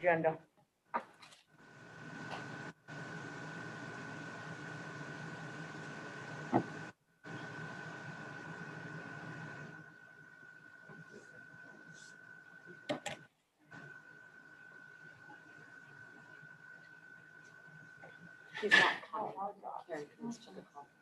agenda. He's not Karen comes to the conference.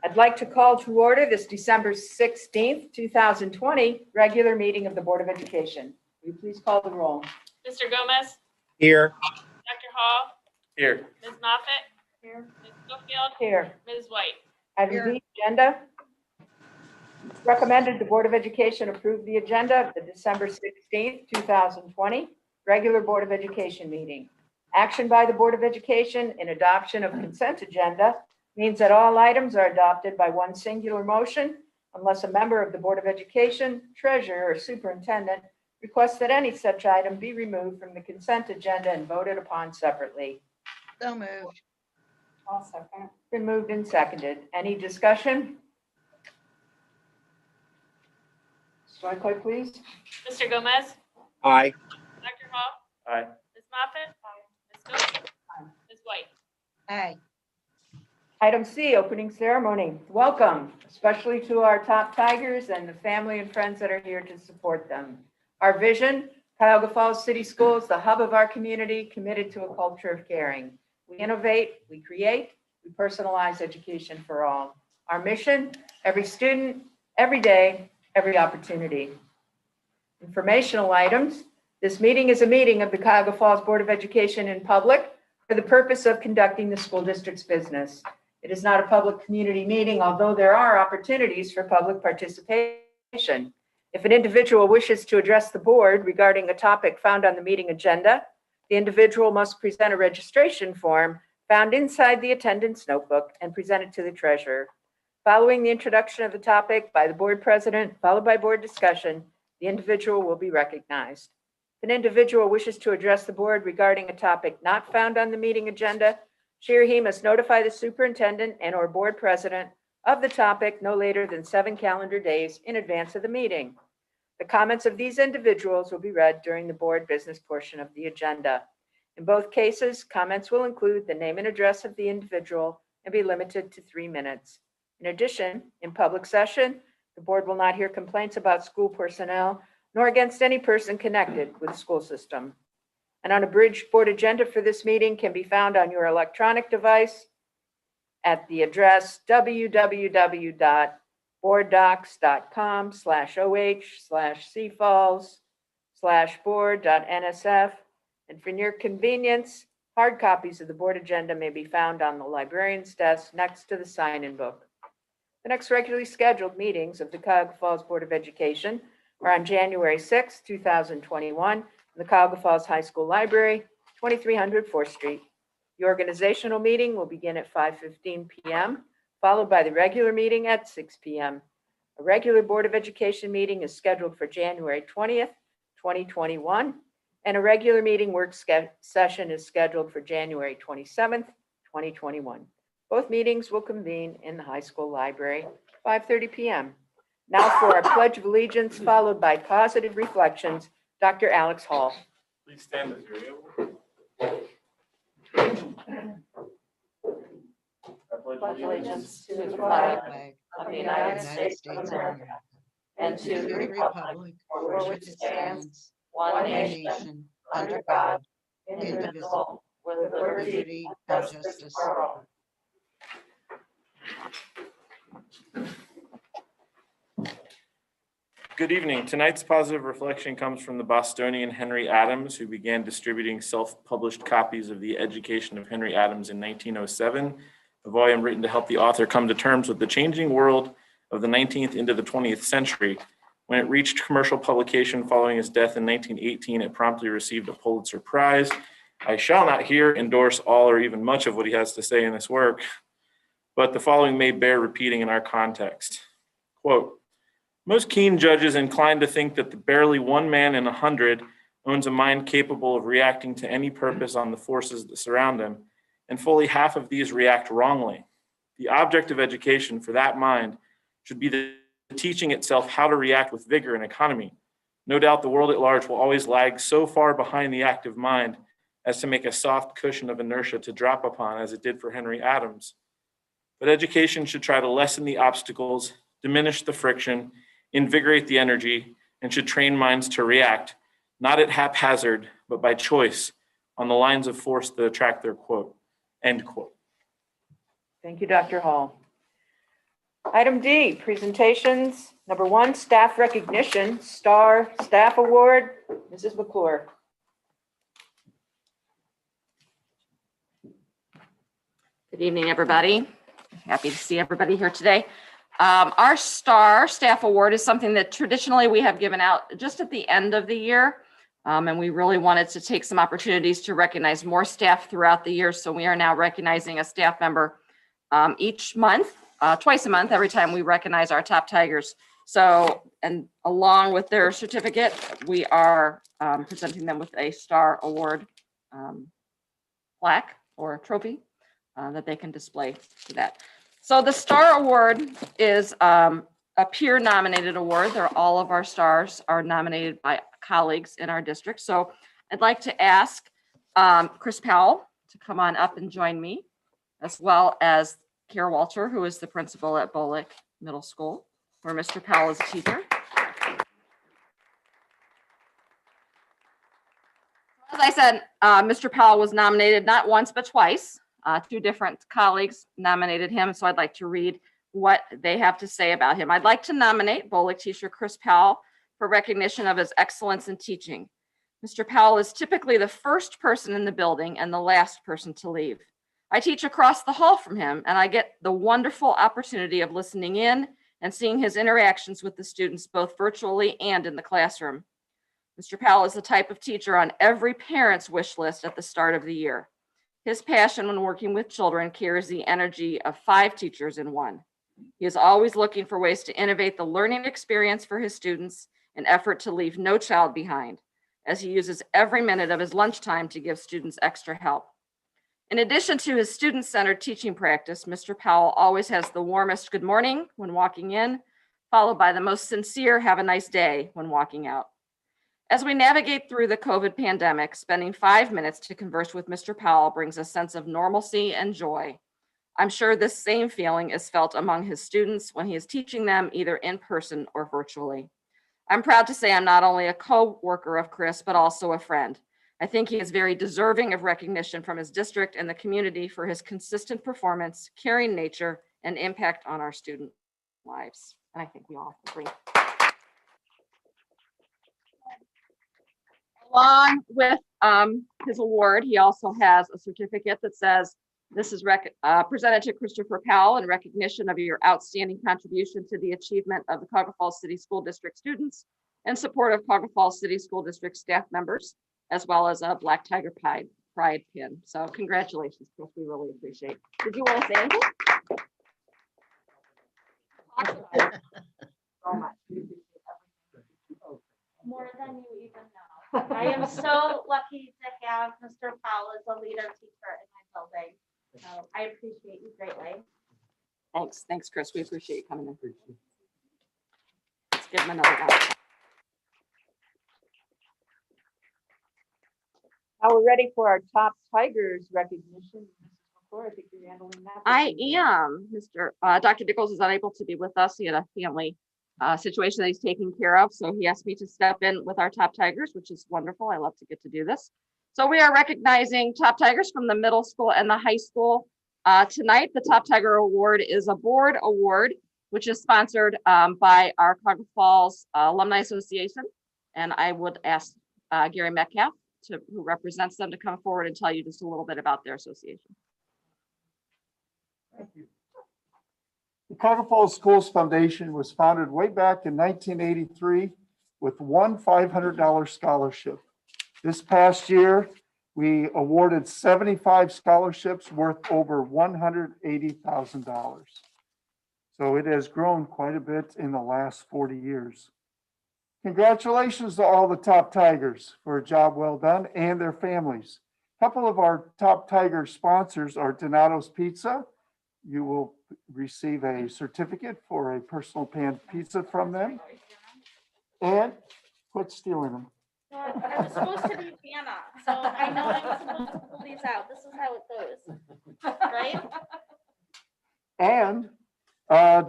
I'd like to call to order this December 16th, 2020 regular meeting of the Board of Education. Will you please call the roll? Mr. Gomez, Here. Dr. Hall, Here. Ms. Moffitt, Here. Ms. Schofield, Here. Ms. White. Item B, agenda. Recommended the Board of Education approve the agenda of the December 16th, 2020 regular Board of Education meeting. Action by the Board of Education in adoption of consent agenda means that all items are adopted by one singular motion unless a member of the Board of Education, treasurer, or superintendent requests that any such item be removed from the consent agenda and voted upon separately. So moved. I'll second. Been moved and seconded. Any discussion? Slide clerk, please. Mr. Gomez, Aye. Dr. Hall, Aye. Ms. Moffitt, Ms. Schofield, Ms. White. Aye. Item C, opening ceremony. Welcome, especially to our top Tigers and the family and friends that are here to support them. Our vision, Cuyahoga Falls City Schools, the hub of our community, committed to a culture of caring. We innovate, we create, we personalize education for all. Our mission, every student, every day, every opportunity. Informational items. This meeting is a meeting of the Cuyahoga Falls Board of Education in public for the purpose of conducting the school district's business. It is not a public community meeting, although there are opportunities for public participation. If an individual wishes to address the board regarding a topic found on the meeting agenda, the individual must present a registration form found inside the attendance notebook and present it to the treasurer. Following the introduction of the topic by the board president, followed by board discussion, the individual will be recognized. If an individual wishes to address the board regarding a topic not found on the meeting agenda, she or he must notify the superintendent and or board president of the topic no later than 7 calendar days in advance of the meeting. The comments of these individuals will be read during the board business portion of the agenda. In both cases, comments will include the name and address of the individual and be limited to 3 minutes. In addition, in public session, the board will not hear complaints about school personnel nor against any person connected with the school system. An unabridged board agenda for this meeting can be found on your electronic device at the address www.boarddocs.com/oh/cfalls/board.nsf. And for your convenience, hard copies of the board agenda may be found on the librarian's desk next to the sign-in book. The next regularly scheduled meetings of the Cuyahoga Falls Board of Education are on January 6, 2021, in the Cuyahoga Falls High School Library, 2300 4th Street. The organizational meeting will begin at 5:15 p.m., followed by the regular meeting at 6 p.m. A regular Board of Education meeting is scheduled for January 20th, 2021, and a regular meeting work session is scheduled for January 27th, 2021. Both meetings will convene in the high school library, 5:30 p.m. Now for our Pledge of Allegiance, followed by positive reflections, Dr. Alex Hall. Please stand as you're able. I pledge allegiance to the flag Flag of the United States of America and to the republic for which it stands, one nation, under God, indivisible, with liberty and justice for all. Good evening. Tonight's positive reflection comes from the Bostonian Henry Adams, who began distributing self-published copies of The Education of Henry Adams in 1907, a volume written to help the author come to terms with the changing world of the 19th into the 20th century. When it reached commercial publication following his death in 1918, it promptly received a Pulitzer Prize. I shall not here endorse all or even much of what he has to say in this work, but the following may bear repeating in our context. Quote, most keen judges incline to think that the barely one man in 100 owns a mind capable of reacting to any purpose on the forces that surround him, and fully half of these react wrongly. The object of education for that mind should be the teaching itself how to react with vigor and economy. No doubt the world at large will always lag so far behind the active mind as to make a soft cushion of inertia to drop upon, as it did for Henry Adams. But education should try to lessen the obstacles, diminish the friction, invigorate the energy, and should train minds to react, not at haphazard, but by choice, on the lines of force that attract their quote, end quote. Thank you, Dr. Hall. Item D, presentations. Number 1, staff recognition, STAR Staff Award. Mrs. McClure. Good evening, everybody. Happy to see everybody here today. Our STAR Staff Award is something that traditionally we have given out just at the end of the year. And we really wanted to take some opportunities to recognize more staff throughout the year. So we are now recognizing a staff member each month, twice a month, every time we recognize our top Tigers. So, and along with their certificate, we are presenting them with a STAR Award plaque or trophy that they can display to that. So the STAR Award is a peer nominated award. All of our stars are nominated by colleagues in our district. So I'd like to ask Chris Powell to come on up and join me, as well as Kara Walter, who is the principal at Bolick Middle School, where Mr. Powell is a teacher. As I said, Mr. Powell was nominated not once, but twice. 2 different colleagues nominated him, so I'd like to read what they have to say about him. I'd like to nominate Bolick teacher Chris Powell for recognition of his excellence in teaching. Mr. Powell is typically the first person in the building and the last person to leave. I teach across the hall from him, and I get the wonderful opportunity of listening in and seeing his interactions with the students, both virtually and in the classroom. Mr. Powell is the type of teacher on every parent's wish list at the start of the year. His passion when working with children carries the energy of 5 teachers in one. He is always looking for ways to innovate the learning experience for his students, an effort to leave no child behind, as he uses every minute of his lunchtime to give students extra help. In addition to his student-centered teaching practice, Mr. Powell always has the warmest good morning when walking in, followed by the most sincere have a nice day when walking out. As we navigate through the COVID pandemic, spending 5 minutes to converse with Mr. Powell brings a sense of normalcy and joy. I'm sure this same feeling is felt among his students when he is teaching them either in person or virtually. I'm proud to say I'm not only a co-worker of Chris, but also a friend. I think he is very deserving of recognition from his district and the community for his consistent performance, caring nature, and impact on our student lives. And I think we all agree. Along with his award, he also has a certificate that says, this is presented to Christopher Powell in recognition of your outstanding contribution to the achievement of the Cuyahoga Falls City School District students and support of Cuyahoga Falls City School District staff members, as well as a Black Tiger Pride pin. So congratulations, Chris, we really appreciate it. Did you want to say anything? So much. More than you even know. I am so lucky to have Mr. Powell as a leader teacher in my building. So I appreciate you greatly. Thanks, Chris. We appreciate you coming in. Let's give him another round. Now we're ready for our top Tigers recognition. Mrs. Laura, I think you're handling that. I am. Dr. Nichols is unable to be with us. He had a family situation that he's taking care of. So he asked me to step in with our top Tigers, which is wonderful. I love to get to do this. So we are recognizing top Tigers from the middle school and the high school. Tonight, the Top Tiger Award is a board award, which is sponsored by our Coggle Falls Alumni Association. And I would ask Gary Metcalf, who represents them, to come forward and tell you just a little bit about their association. Thank you. The Cuyahoga Falls Schools Foundation was founded way back in 1983 with one $500 scholarship. This past year, we awarded 75 scholarships worth over $180,000. So it has grown quite a bit in the last 40 years. Congratulations to all the top Tigers for a job well done and their families. A couple of our top Tiger sponsors are Donato's Pizza. You will receive a certificate for a personal pan pizza from them. And quit stealing them. I'm supposed to be Vanna, so I know I'm supposed to pull these out. This is how it goes, right? And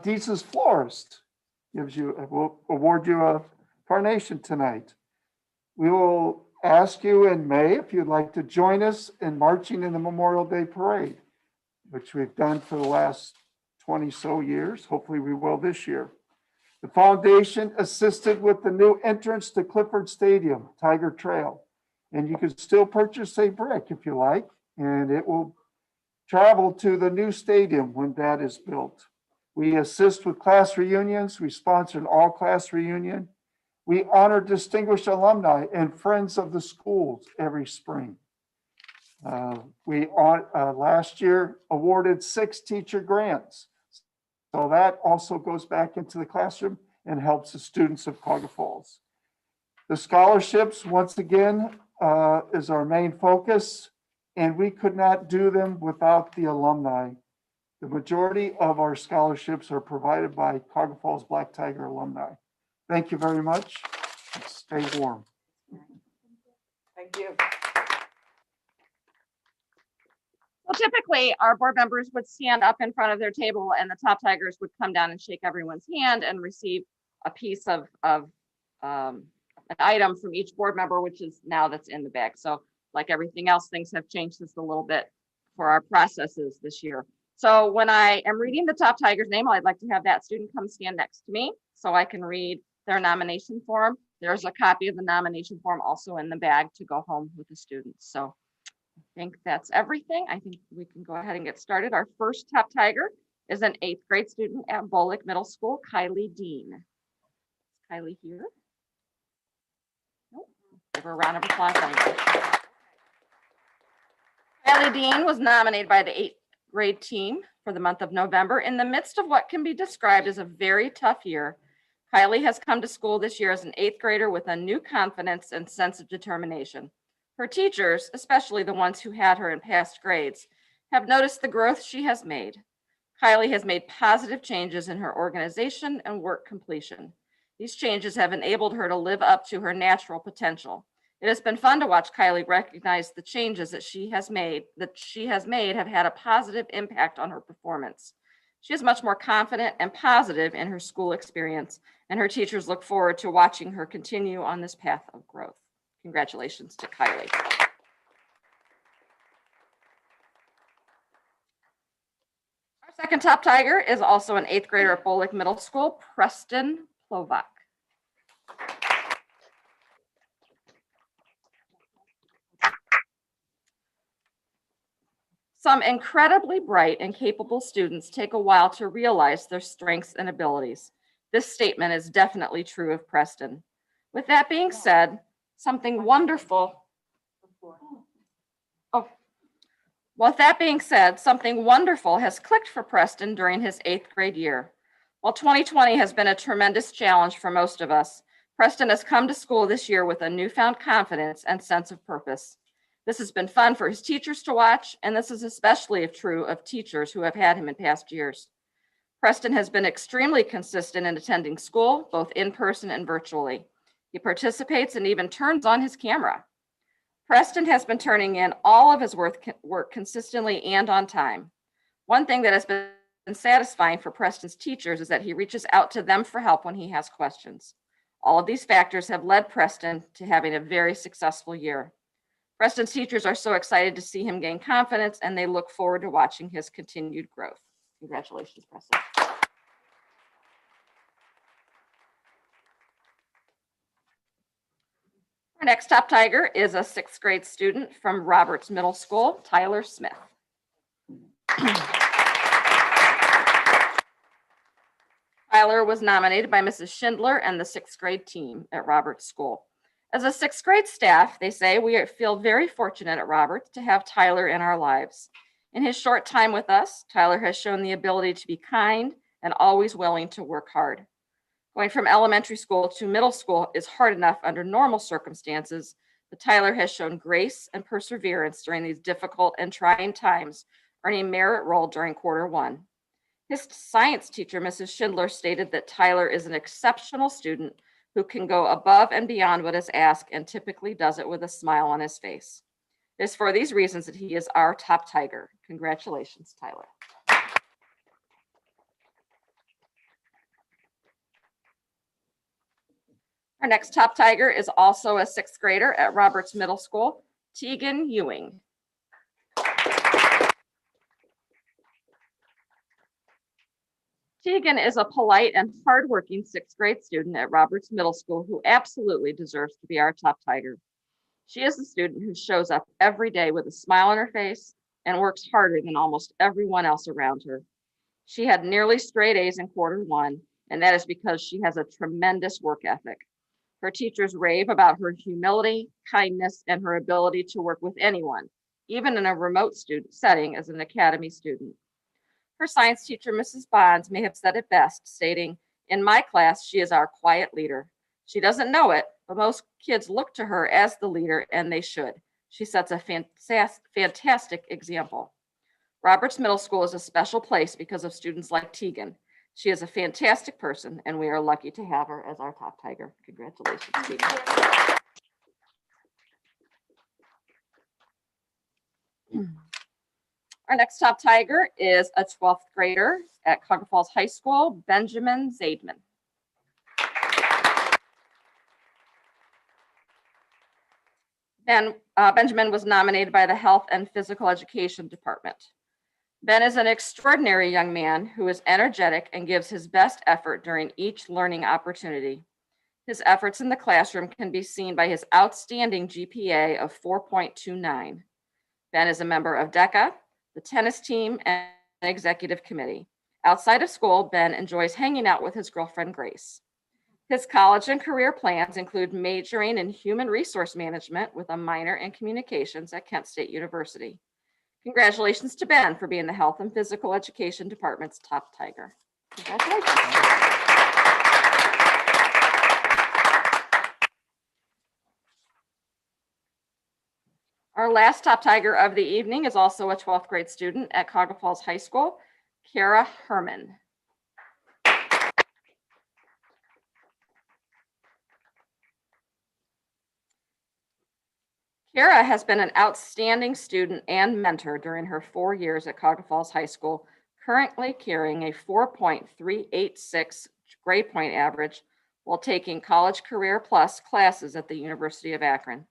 Deese's Florist will award you a carnation tonight. We will ask you in May if you'd like to join us in marching in the Memorial Day Parade, which we've done for the last 20 so years. Hopefully we will this year. The foundation assisted with the new entrance to Clifford Stadium, Tiger Trail. And you can still purchase a brick if you like, and it will travel to the new stadium when that is built. We assist with class reunions. We sponsor an all-class reunion. We honor distinguished alumni and friends of the schools every spring. We last year awarded 6 teacher grants. So that also goes back into the classroom and helps the students of Cuyahoga Falls. The scholarships, once again, is our main focus, and we could not do them without the alumni. The majority of our scholarships are provided by Cuyahoga Falls Black Tiger alumni. Thank you very much. Stay warm. Thank you. Well, typically, our board members would stand up in front of their table and the top Tigers would come down and shake everyone's hand and receive a piece of an item from each board member, which is now that's in the bag. So like everything else, things have changed just a little bit for our processes this year. So when I am reading the top Tiger's name, I'd like to have that student come stand next to me so I can read their nomination form. There's a copy of the nomination form also in the bag to go home with the students. So I think that's everything. I think we can go ahead and get started. Our first top Tiger is an 8th grade student at Bolick Middle School, Kylie Dean. Is Kylie here? Nope. Give her a round of applause. Kylie Dean was nominated by the 8th grade team for the month of November. In the midst of what can be described as a very tough year, Kylie has come to school this year as an 8th grader with a new confidence and sense of determination. Her teachers, especially the ones who had her in past grades, have noticed the growth she has made. Kylie has made positive changes in her organization and work completion. These changes have enabled her to live up to her natural potential. It has been fun to watch Kylie recognize the changes that she has made have had a positive impact on her performance. She is much more confident and positive in her school experience, and her teachers look forward to watching her continue on this path of growth. Congratulations to Kylie. Our second top Tiger is also an 8th grader at Bolick Middle School, Preston Plovak. Some incredibly bright and capable students take a while to realize their strengths and abilities. This statement is definitely true of Preston. With that being said, something wonderful. With that being said, something wonderful has clicked for Preston during his 8th grade year. While 2020 has been a tremendous challenge for most of us, Preston has come to school this year with a newfound confidence and sense of purpose. This has been fun for his teachers to watch, and this is especially true of teachers who have had him in past years. Preston has been extremely consistent in attending school, both in person and virtually. He participates and even turns on his camera. Preston has been turning in all of his work consistently and on time. One thing that has been satisfying for Preston's teachers is that he reaches out to them for help when he has questions. All of these factors have led Preston to having a very successful year. Preston's teachers are so excited to see him gain confidence, and they look forward to watching his continued growth. Congratulations, Preston. Our next top tiger is a 6th grade student from Roberts Middle School, Tyler Smith. Tyler was nominated by Mrs. Schindler and the 6th grade team at Roberts School. As a 6th grade staff, they say we feel very fortunate at Roberts to have Tyler in our lives. In his short time with us, Tyler has shown the ability to be kind and always willing to work hard. Going from elementary school to middle school is hard enough under normal circumstances, but Tyler has shown grace and perseverance during these difficult and trying times, earning merit roll during Q1. His science teacher, Mrs. Schindler, stated that Tyler is an exceptional student who can go above and beyond what is asked and typically does it with a smile on his face. It is for these reasons that he is our top tiger. Congratulations, Tyler. Our next top tiger is also a 6th grader at Roberts Middle School, Tegan Ewing. Tegan is a polite and hardworking 6th grade student at Roberts Middle School who absolutely deserves to be our top tiger. She is a student who shows up every day with a smile on her face and works harder than almost everyone else around her. She had nearly straight A's in Q1, and that is because she has a tremendous work ethic. Her teachers rave about her humility, kindness, and her ability to work with anyone, even in a remote setting as an academy student. Her science teacher, Mrs. Bonds, may have said it best, stating, "In my class, she is our quiet leader. She doesn't know it, but most kids look to her as the leader, and they should. She sets a fantastic example." Roberts Middle School is a special place because of students like Tegan. She is a fantastic person, and we are lucky to have her as our top tiger. Congratulations, Tegan. Our next top tiger is a 12th grader at Cuyahoga Falls High School, Benjamin Zaidman. Benjamin was nominated by the Health and Physical Education Department. Ben is an extraordinary young man who is energetic and gives his best effort during each learning opportunity. His efforts in the classroom can be seen by his outstanding GPA of 4.29. Ben is a member of DECA, the tennis team, and the executive committee. Outside of school, Ben enjoys hanging out with his girlfriend, Grace. His college and career plans include majoring in human resource management with a minor in communications at Kent State University. Congratulations to Ben for being the Health and Physical Education Department's top tiger. Congratulations. Our last top tiger of the evening is also a 12th grade student at Cuyahoga Falls High School, Kara Hermann. Kara has been an outstanding student and mentor during her 4 years at Cuyahoga Falls High School, currently carrying a 4.386 grade point average while taking College Career Plus classes at the University of Akron.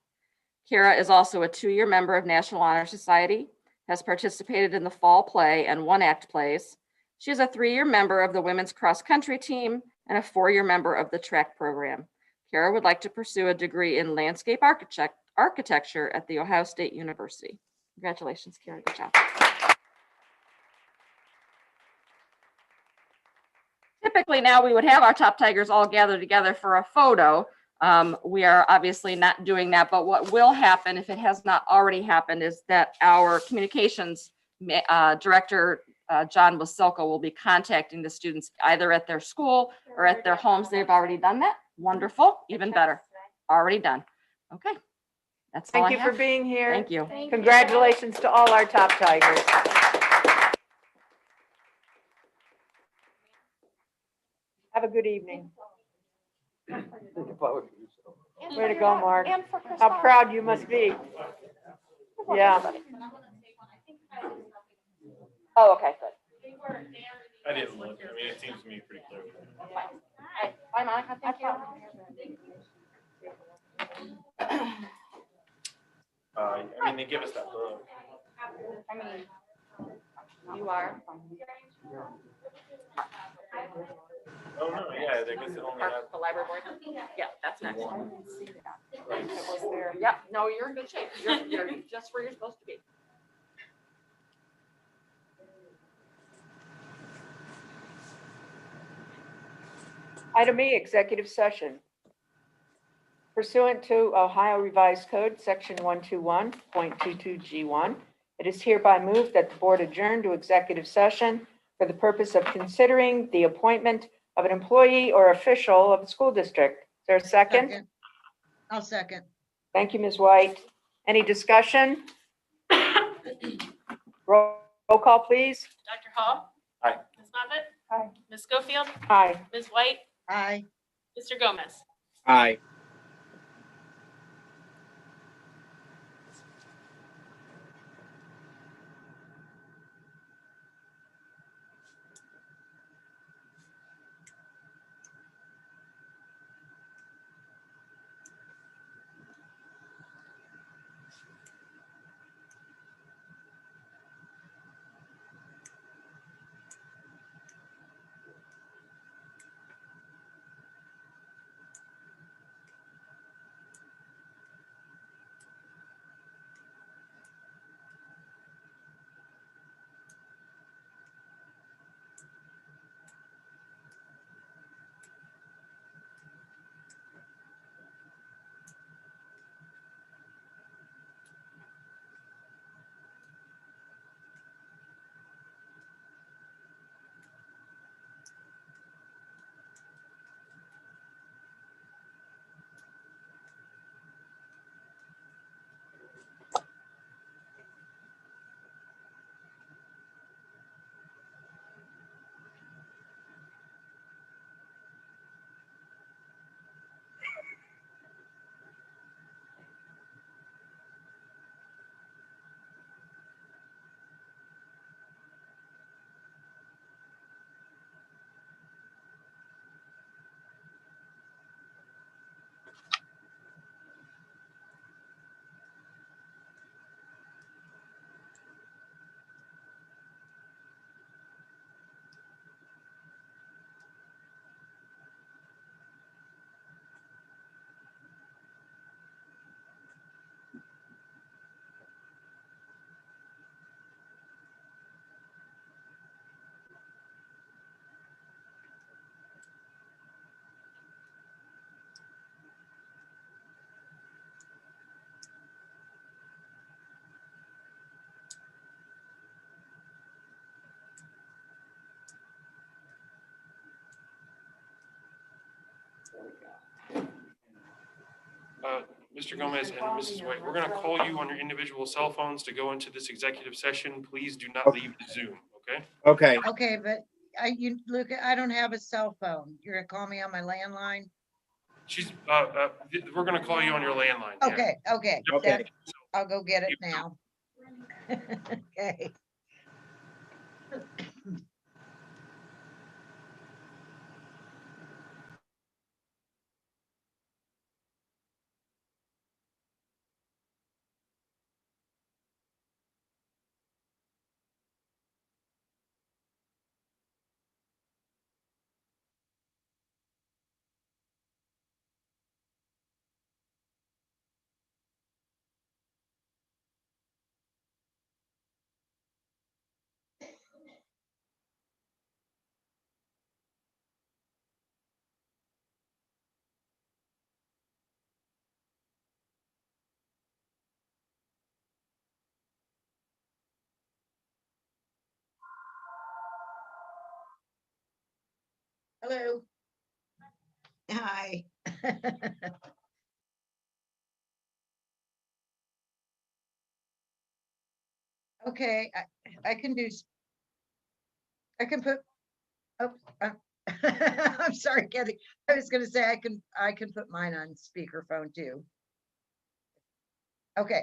Kara is also a 2-year member of National Honor Society, has participated in the fall play and one-act plays. She is a 3-year member of the women's cross-country team and a 4-year member of the track program. Kara would like to pursue a degree in landscape architecture at The Ohio State University. Congratulations, Kara. Good job. Typically now we would have our top tigers all gather together for a photo. We are obviously not doing that, but what will happen, if it has not already happened, is that our communications director, John Wasilka, will be contacting the students either at their school or at their homes. They've already done that. Wonderful, even better. Already done. Okay. That's all I Thank you have. for being here. Thank you. Congratulations to all our top tigers. Have a good evening. vote. And Way for to your go, dog, Mark. And for Chris. How Ball. proud you must be. Yeah. Oh, okay, good. I didn't look. I mean, it seems to me pretty clear. Bye, Monica, thank you. I mean, they give us that book. I mean, you are. Oh, no, yeah, I guess it only had. The library board? Yeah, that's next. one. Yep, no, you're in good shape. You're just where you're supposed to be. Item E, executive session. Pursuant to Ohio Revised Code, Section 121.22G1, it is hereby moved that the board adjourn to executive session for the purpose of considering the appointment of an employee or official of the school district. Is there a second? I'll second. Thank you, Ms. White. Any discussion? Roll call, please. Dr. Hall? Aye. Ms. Moffitt? Aye. Ms. Schofield? Aye. Ms. White? Aye. Mr. Gomez? Aye. Mr. Gomez and Mrs. White, we're going to call you on your individual cell phones to go into this executive session. Please do not leave the Zoom, okay? Okay. Okay, but look, I don't have a cell phone. You're gonna call me on my landline? We're going to call you on your landline. yeah. Okay, okay. Okay. that- I'll go get it now. Okay. Hello. Hi. Okay, I can do, I can put, oh, I'm sorry, Kathy. I was gonna say I can put mine on speakerphone too. Okay.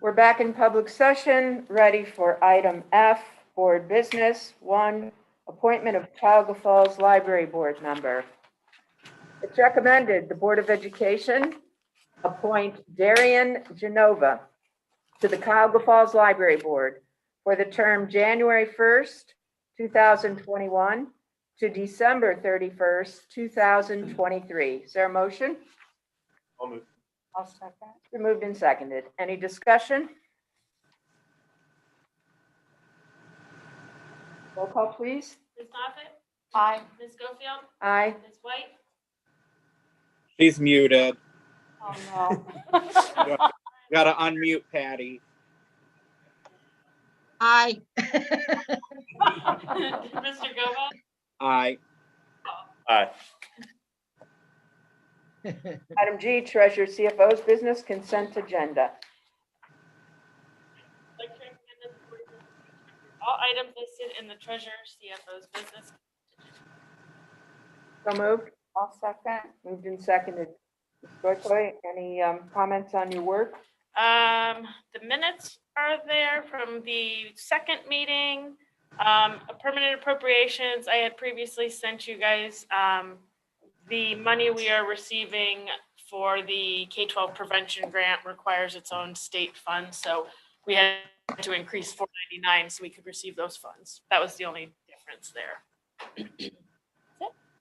We're back in public session, ready for item F, board business. 1, appointment of Cuyahoga Falls Library Board member. It's recommended the Board of Education appoint Darian Genova to the Cuyahoga Falls Library Board for the term January 1st, 2021 to December 31st, 2023. Is there a motion? I'll move. I'll second. Been moved and seconded. Any discussion? Roll call, please. Ms. Moffitt? Aye. Ms. Schofield? Aye. Ms. White? She's muted. Oh, no. Gotta unmute Patty. Aye. Mr. Gomez? Aye. Aye. Item G, Treasurer CFO's business consent agenda. I'd like to recommend that the board approve all items listed in the treasurer CFO's business. So moved. I'll second. Moved and seconded. Ms. Godoy, any comments on your work? The minutes are there from the second meeting. Permanent appropriations, I had previously sent you guys, the money we are receiving for the K-12 prevention grant requires its own state fund. So we had to increase $499 so we could receive those funds. That was the only difference there.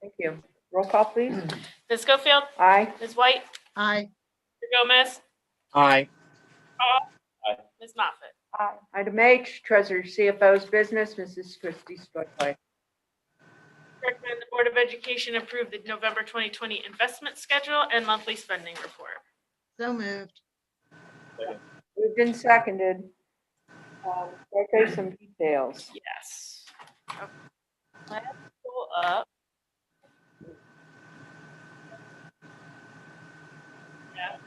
Thank you. Roll call, please. Ms. Schofield, Aye. Ms. White, Aye. Mr. Gomez, Aye. Ms. Moffitt. Aye. Item H, Treasurer CFO's business, Mrs. Christie Spotlight. Recommend the Board of Education approve the November 2020 investment schedule and monthly spending report. So moved. Moved and seconded. Okay, some details. Yes. Okay. Let's pull up. Yeah.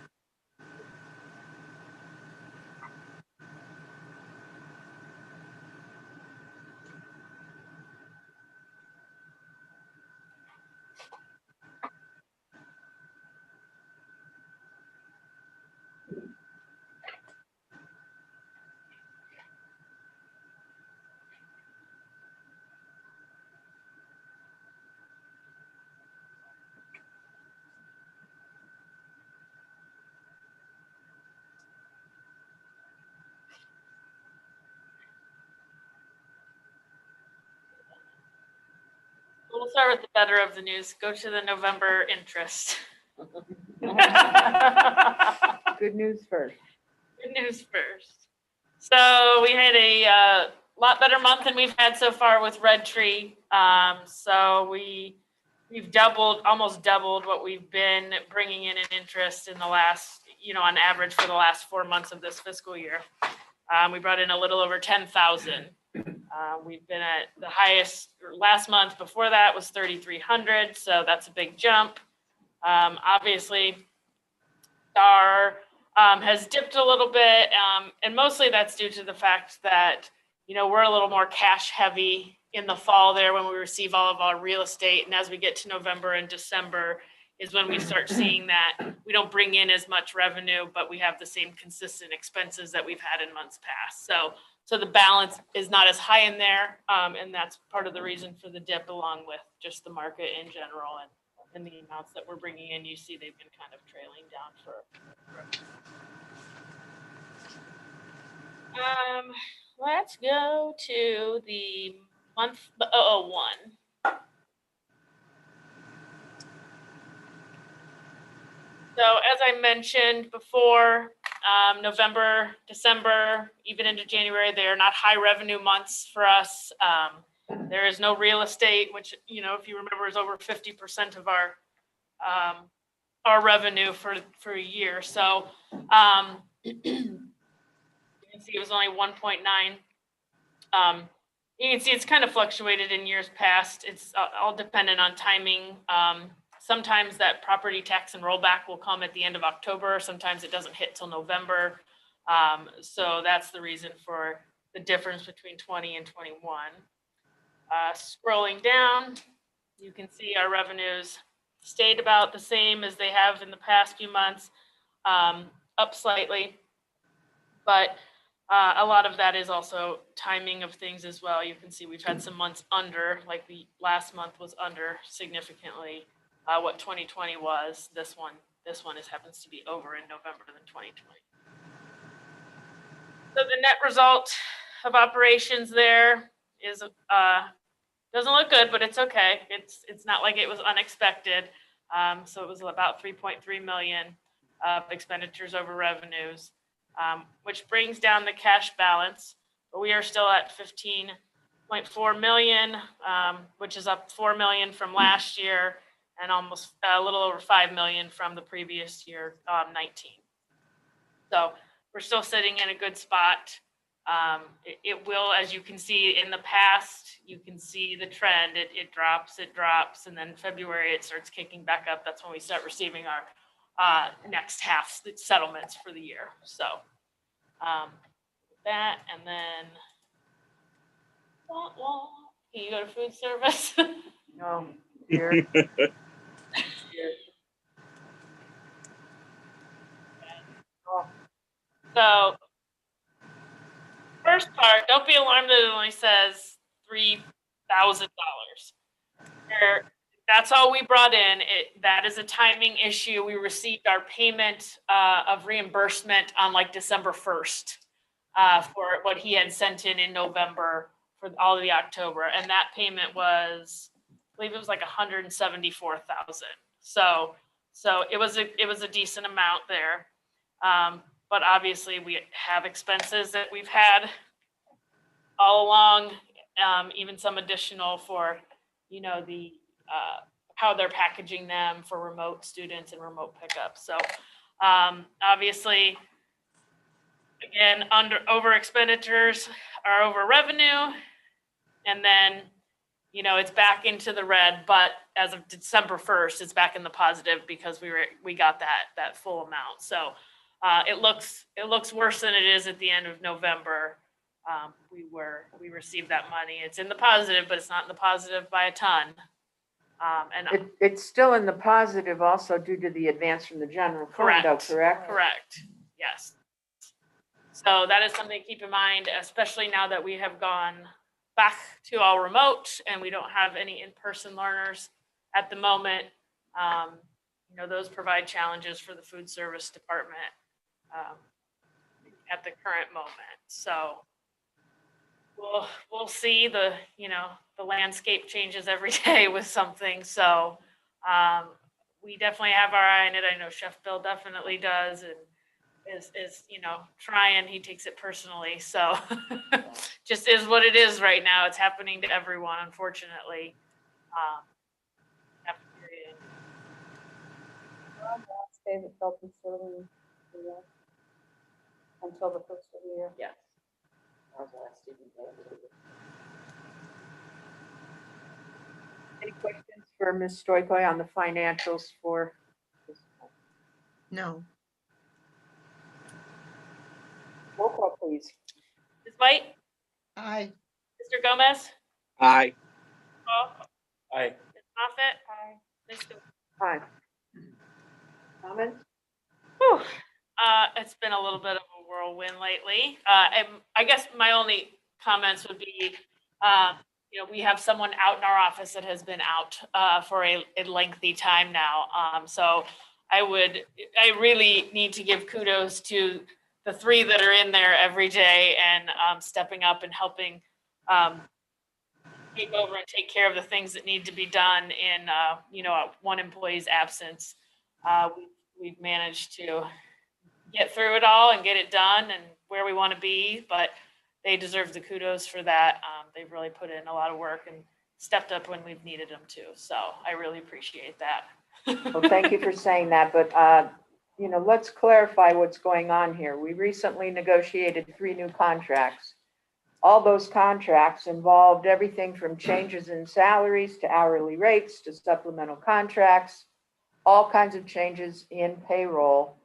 We'll start with the better of the news. Go to the November interest. Good news first. Good news first. So we had a lot better month than we've had so far with Red Tree. So we've almost doubled what we've been bringing in interest in the last, on average for the last 4 months of this fiscal year. We brought in a little over 10,000. We've been at the highest last month before that was 3,300. So that's a big jump. Obviously, STAR has dipped a little bit. And mostly that's due to the fact that, we're a little more cash heavy in the fall there when we receive all of our real estate. And as we get to November and December is when we start seeing that we don't bring in as much revenue, but we have the same consistent expenses that we've had in months past. So the balance is not as high in there. And that's part of the reason for the dip, along with just the market in general and the amounts that we're bringing in. You see they've been kind of trailing down for. Let's go to the month 001. So as I mentioned before, November, December, even into January, they are not high revenue months for us. There is no real estate, which, if you remember, is over 50% of our revenue for a year. So you can see it was only 1.9. You can see it's kind of fluctuated in years past. It's all dependent on timing. Sometimes that property tax and rollback will come at the end of October. Sometimes it doesn't hit till November. So that's the reason for the difference between 20 and 21. Scrolling down, you can see our revenues stayed about the same as they have in the past few months, up slightly. But a lot of that is also timing of things as well. You can see we've had some months under, like the last month was under significantly what 2020 was. This one happens to be over in November than 2020. So the net result of operations there is doesn't look good, but it's okay. It's not like it was unexpected. So it was about 3.3 million of expenditures over revenues, which brings down the cash balance. But we are still at 15.4 million, which is up 4 million from last year and almost a little over 5 million from the previous year, 19. So we're still sitting in a good spot. It will, as you can see in the past, you can see the trend. It drops, and then February it starts kicking back up. That's when we start receiving our next half settlements for the year. So that, and then can you go to food service? No, here. So first part, don't be alarmed that it only says $3,000. That's all we brought in. That is a timing issue. We received our payment of reimbursement on like December 1st for what he had sent in November for all of the October. And that payment was, I believe it was like 174,000. So it was a decent amount there. But obviously we have expenses that we've had all along, even some additional for, the how they're packaging them for remote students and remote pickup. So obviously, again, over expenditures are over revenue, and then it's back into the red. But as of December 1st, it's back in the positive because we got that full amount. So it looks worse than it is at the end of November. We received that money. It's in the positive, but it's not in the positive by a ton. It's still in the positive also due to the advance from the general fund, though, correct? Correct. Yes. So that is something to keep in mind, especially now that we have gone back to all remote and we don't have any in-person learners at the moment. Those provide challenges for the food service department at the current moment. So we'll see the landscape changes every day with something. So we definitely have our eye on it. I know Chef Bill definitely does, and is trying. He takes it personally. So just is what it is right now. It's happening to everyone, unfortunately. Until the first of the year. Yes. Any questions for Ms. Stoikoy on the financials for this month? No. Roll call, please. Ms. White, Aye. Mr. Gomez, Aye. Paul, Aye. Ms. Moffett. Aye. Ms. Stewart. Aye. Comments? Whew. It's been a little bit of a whirlwind lately. I guess my only comments would be, we have someone out in our office that has been out for a lengthy time now. So I really need to give kudos to the three that are in there every day and stepping up and helping take over and take care of the things that need to be done in, one employee's absence. We've managed to get through it all and get it done and where we want to be, but they deserve the kudos for that. They've really put in a lot of work and stepped up when we've needed them to. So I really appreciate that. Well, thank you for saying that, but, let's clarify what's going on here. We recently negotiated 3 new contracts. All those contracts involved everything from changes in salaries to hourly rates to supplemental contracts, all kinds of changes in payroll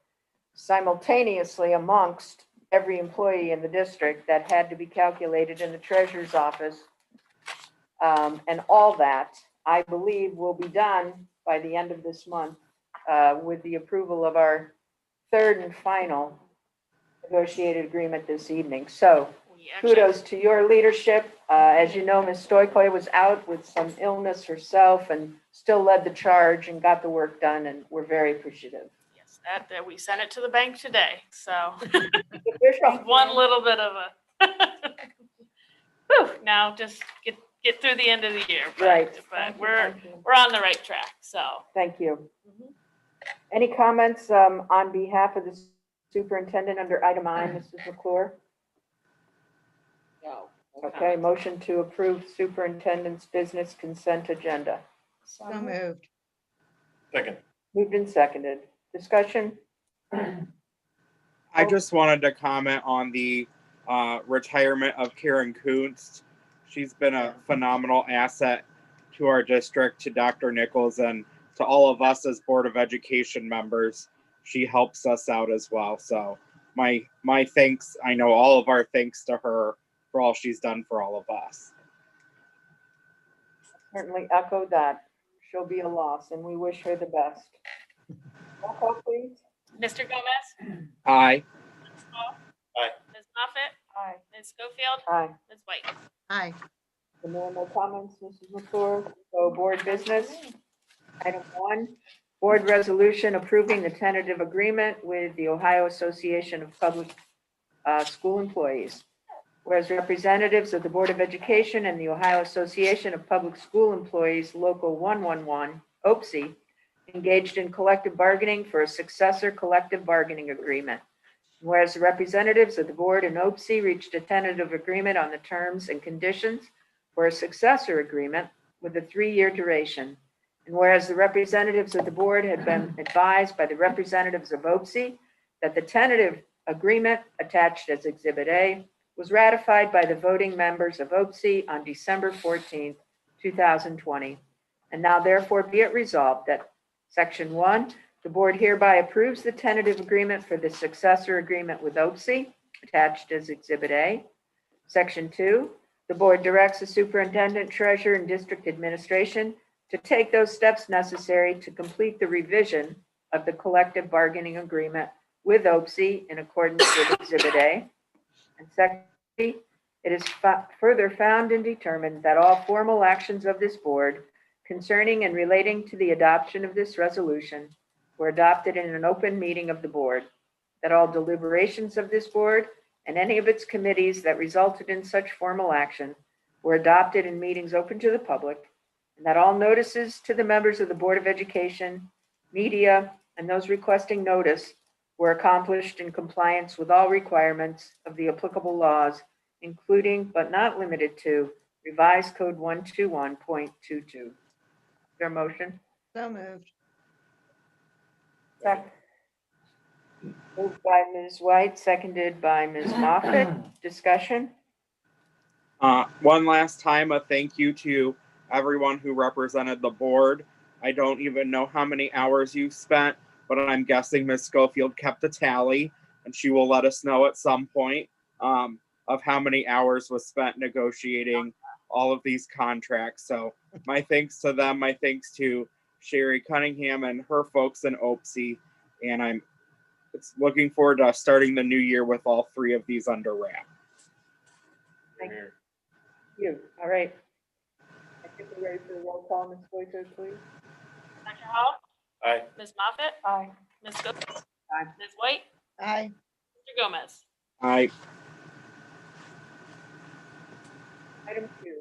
simultaneously amongst every employee in the district that had to be calculated in the treasurer's office. And all that, I believe, will be done by the end of this month with the approval of our third and final negotiated agreement this evening. So We actually- kudos to your leadership. As you know, Ms. Stoikoy was out with some illness herself and still led the charge and got the work done, and we're very appreciative. Yes, that we sent it to the bank today, so Official. one little bit of a. Whew, now just get through the end of the year. But- Right. But we're on the right track, so. Thank you. Mhm. Any comments on behalf of the superintendent under item I, Mrs. McClure? No. Okay, motion to approve superintendent's business consent agenda. So moved. Second. Moved and seconded. Discussion? I just wanted to comment on the retirement of Karen Kuntz. She's been a phenomenal asset to our district, to Dr. Nichols, and to all of us as Board of Education members. She helps us out as well. So my thanks, I know all of our thanks to her for all she's done for all of us. Certainly echo that. She'll be a loss, and we wish her the best. Roll call, please. Mr. Gomez? Aye. Ms. Paul? Aye. Ms. Moffett? Aye. Ms. Schofield? Aye. Ms. White? Aye. The no comments, Mrs. McClure. So board business. Item 1, board resolution approving the tentative agreement with the Ohio Association of Public School Employees. Whereas representatives of the Board of Education and the Ohio Association of Public School Employees, Local 111, OPSI, engaged in collective bargaining for a successor collective bargaining agreement. Whereas the representatives of the board and OPSI reached a tentative agreement on the terms and conditions for a successor agreement with a 3-year duration. And whereas the representatives of the board had been advised by the representatives of OPSI that the tentative agreement attached as Exhibit A was ratified by the voting members of OPSI on December 14th, 2020. And now therefore be it resolved that Section 1, the board hereby approves the tentative agreement for the successor agreement with OPSI attached as Exhibit A. Section 2, the board directs the superintendent, treasurer, and district administration to take those steps necessary to complete the revision of the collective bargaining agreement with OPSI in accordance with Exhibit A. And secondly, it is further found and determined that all formal actions of this board concerning and relating to the adoption of this resolution were adopted in an open meeting of the board, that all deliberations of this board and any of its committees that resulted in such formal action were adopted in meetings open to the public, and that all notices to the members of the Board of Education, media, and those requesting notice were accomplished in compliance with all requirements of the applicable laws, including but not limited to Revised Code 121.22. Your motion? So moved. Second. Moved by Ms. White, seconded by Ms. Moffett. Discussion? One last time, a thank you to everyone who represented the board. I don't even know how many hours you spent, but I'm guessing Ms. Schofield kept a tally, and she will let us know at some point of how many hours was spent negotiating all of these contracts. So my thanks to them. My thanks to Sherry Cunningham and her folks in OPSI. And I'm looking forward to starting the new year with all 3 of these under wrap. Thank you. All right. I think we're ready for the roll call. Ms. Boyko, please. Dr. Hall? Aye. Ms. Moffett? Aye. Ms. Schofield? Aye. Ms. White? Aye. Mr. Gomez? Aye. Item 2.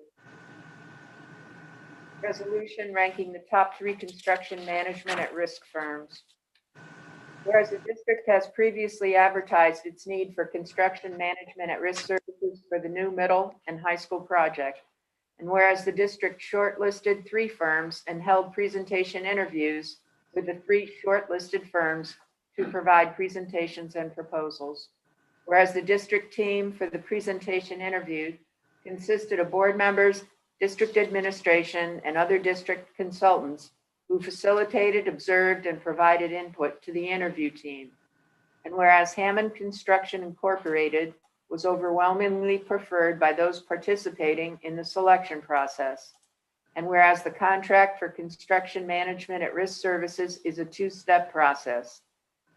Resolution ranking the top 3 construction management at risk firms. Whereas the district has previously advertised its need for construction management at risk services for the new middle and high school project. And whereas the district shortlisted 3 firms and held presentation interviews with the 3 shortlisted firms to provide presentations and proposals. Whereas the district team for the presentation interview consisted of board members, district administration, and other district consultants who facilitated, observed, and provided input to the interview team. And whereas Hermann Construction Incorporated was overwhelmingly preferred by those participating in the selection process. And whereas the contract for construction management at risk services is a 2-step process.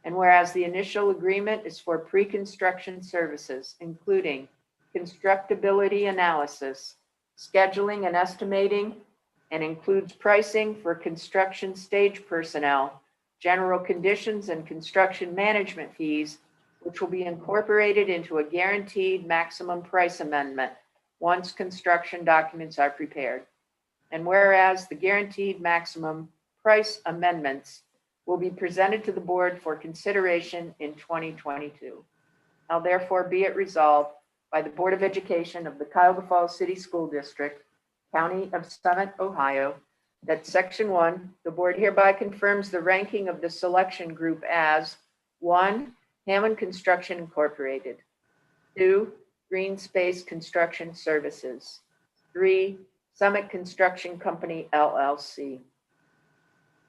And whereas the initial agreement is for pre-construction services, including constructability analysis, scheduling and estimating, and includes pricing for construction stage personnel, general conditions and construction management fees, which will be incorporated into a guaranteed maximum price amendment once construction documents are prepared. And whereas the guaranteed maximum price amendments will be presented to the board for consideration in 2022. Now therefore be it resolved by the Board of Education of the Cuyahoga Falls City School District, County of Summit, Ohio, that Section 1, the board hereby confirms the ranking of the selection group as 1, Hermann Construction Incorporated, 2, Green Space Construction Services, 3, Summit Construction Company, LLC.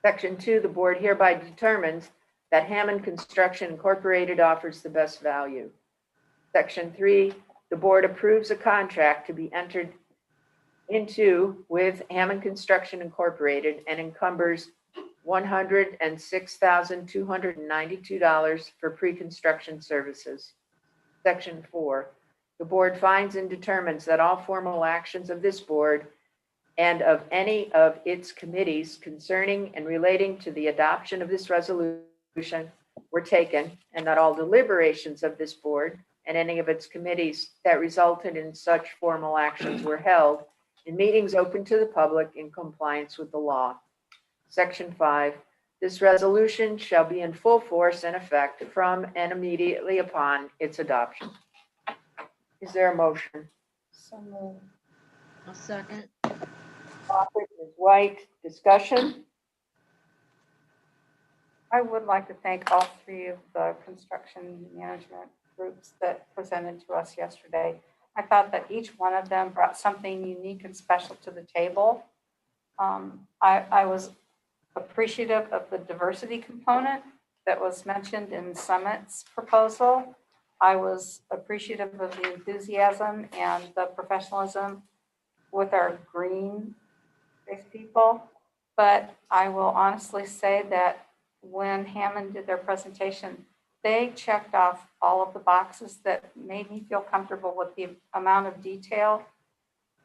Section 2, the board hereby determines that Hermann Construction Incorporated offers the best value. Section 3, the board approves a contract to be entered into with Hermann Construction Incorporated and encumbers $106,292 for pre-construction services. Section 4, the board finds and determines that all formal actions of this board and of any of its committees concerning and relating to the adoption of this resolution were taken, and that all deliberations of this board and any of its committees that resulted in such formal actions were held in meetings open to the public in compliance with the law. Section 5, this resolution shall be in full force and effect from and immediately upon its adoption. Is there a motion? So moved. I'll second. Author is White. Discussion? I would like to thank all three of the construction management groups that presented to us yesterday. I thought that each one of them brought something unique and special to the table. I was appreciative of the diversity component that was mentioned in Summit's proposal. I was appreciative of the enthusiasm and the professionalism with our green-based people. But I will honestly say that when Hermann did their presentation, they checked off all of the boxes that made me feel comfortable with the amount of detail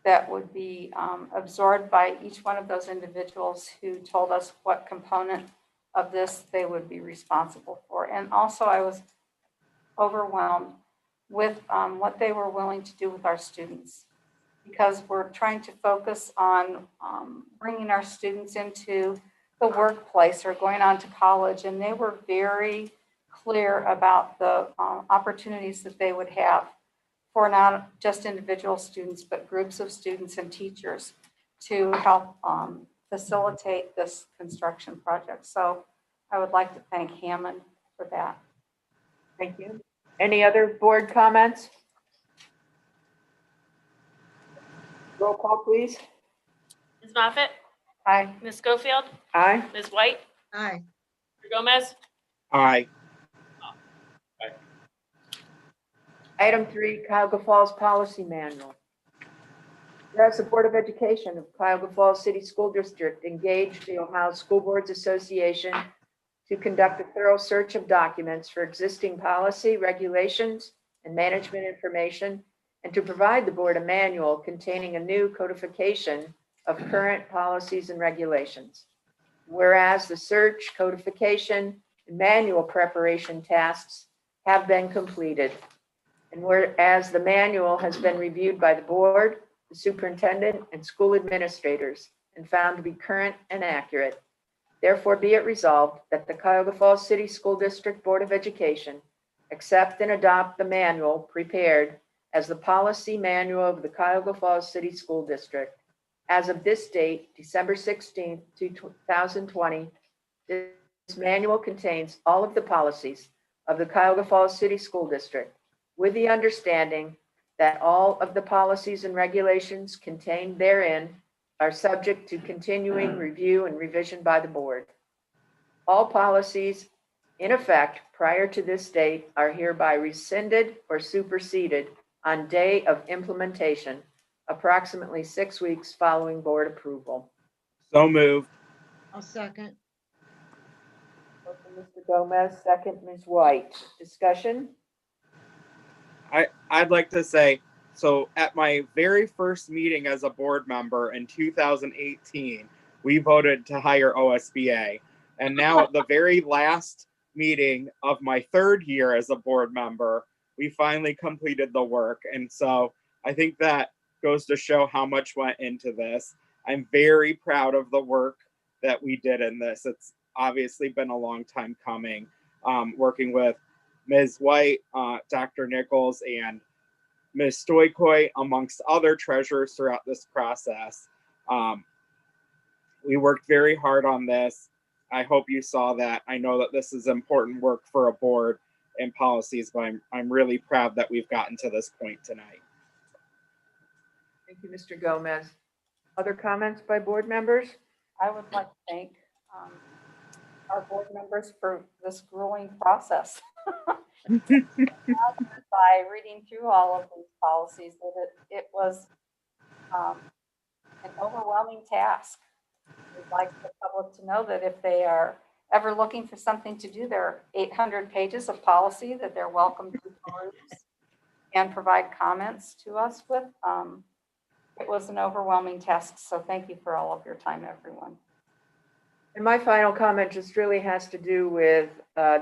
that would be absorbed by each one of those individuals who told us what component of this they would be responsible for. And also I was overwhelmed with what they were willing to do with our students, because we're trying to focus on bringing our students into the workplace or going on to college. And they were very clear about the opportunities that they would have for not just individual students, but groups of students and teachers to help facilitate this construction project. So I would like to thank Hermann for that. Thank you. Any other board comments? Roll call, please. Ms. Moffett, Aye. Ms. Schofield, Aye. Ms. White, Aye. Mr. Gomez, Aye. Item 3, Cuyahoga Falls Policy Manual. Whereas the Board of Education of Cuyahoga Falls City School District engaged the Ohio School Boards Association to conduct a thorough search of documents for existing policy, regulations, and management information, and to provide the board a manual containing a new codification of current policies and regulations. Whereas the search, codification, and manual preparation tasks have been completed. And whereas the manual has been reviewed by the board, the superintendent, and school administrators and found to be current and accurate, therefore be it resolved that the Cuyahoga Falls City School District Board of Education accept and adopt the manual prepared as the policy manual of the Cuyahoga Falls City School District. As of this date, December 16th, 2020, this manual contains all of the policies of the Cuyahoga Falls City School District, with the understanding that all of the policies and regulations contained therein are subject to continuing review and revision by the board. All policies in effect prior to this date are hereby rescinded or superseded on day of implementation, approximately 6 weeks following board approval. So moved. I'll second. Mr. Gomez, second, Ms. White. Discussion? I'd like to say, so at my very first meeting as a board member in 2018, we voted to hire OSBA. And now at the very last meeting of my third year as a board member, we finally completed the work. And so I think that goes to show how much went into this. I'm very proud of the work that we did in this. It's obviously been a long time coming, working with Ms. White, Dr. Nichols, and Ms. Stoikoi, amongst other treasurers throughout this process. We worked very hard on this. I hope you saw that. I know that this is important work for a board and policies, but I'm really proud that we've gotten to this point tonight. Thank you, Mr. Gomez. Other comments by board members? I would like to thank our board members for this grueling process. By reading through all of these policies, that it was an overwhelming task. We'd like the public to know that if they are ever looking for something to do, there are 800 pages of policy that they're welcome to peruse and provide comments to us with. It was an overwhelming task, so thank you for all of your time, everyone. And my final comment just really has to do with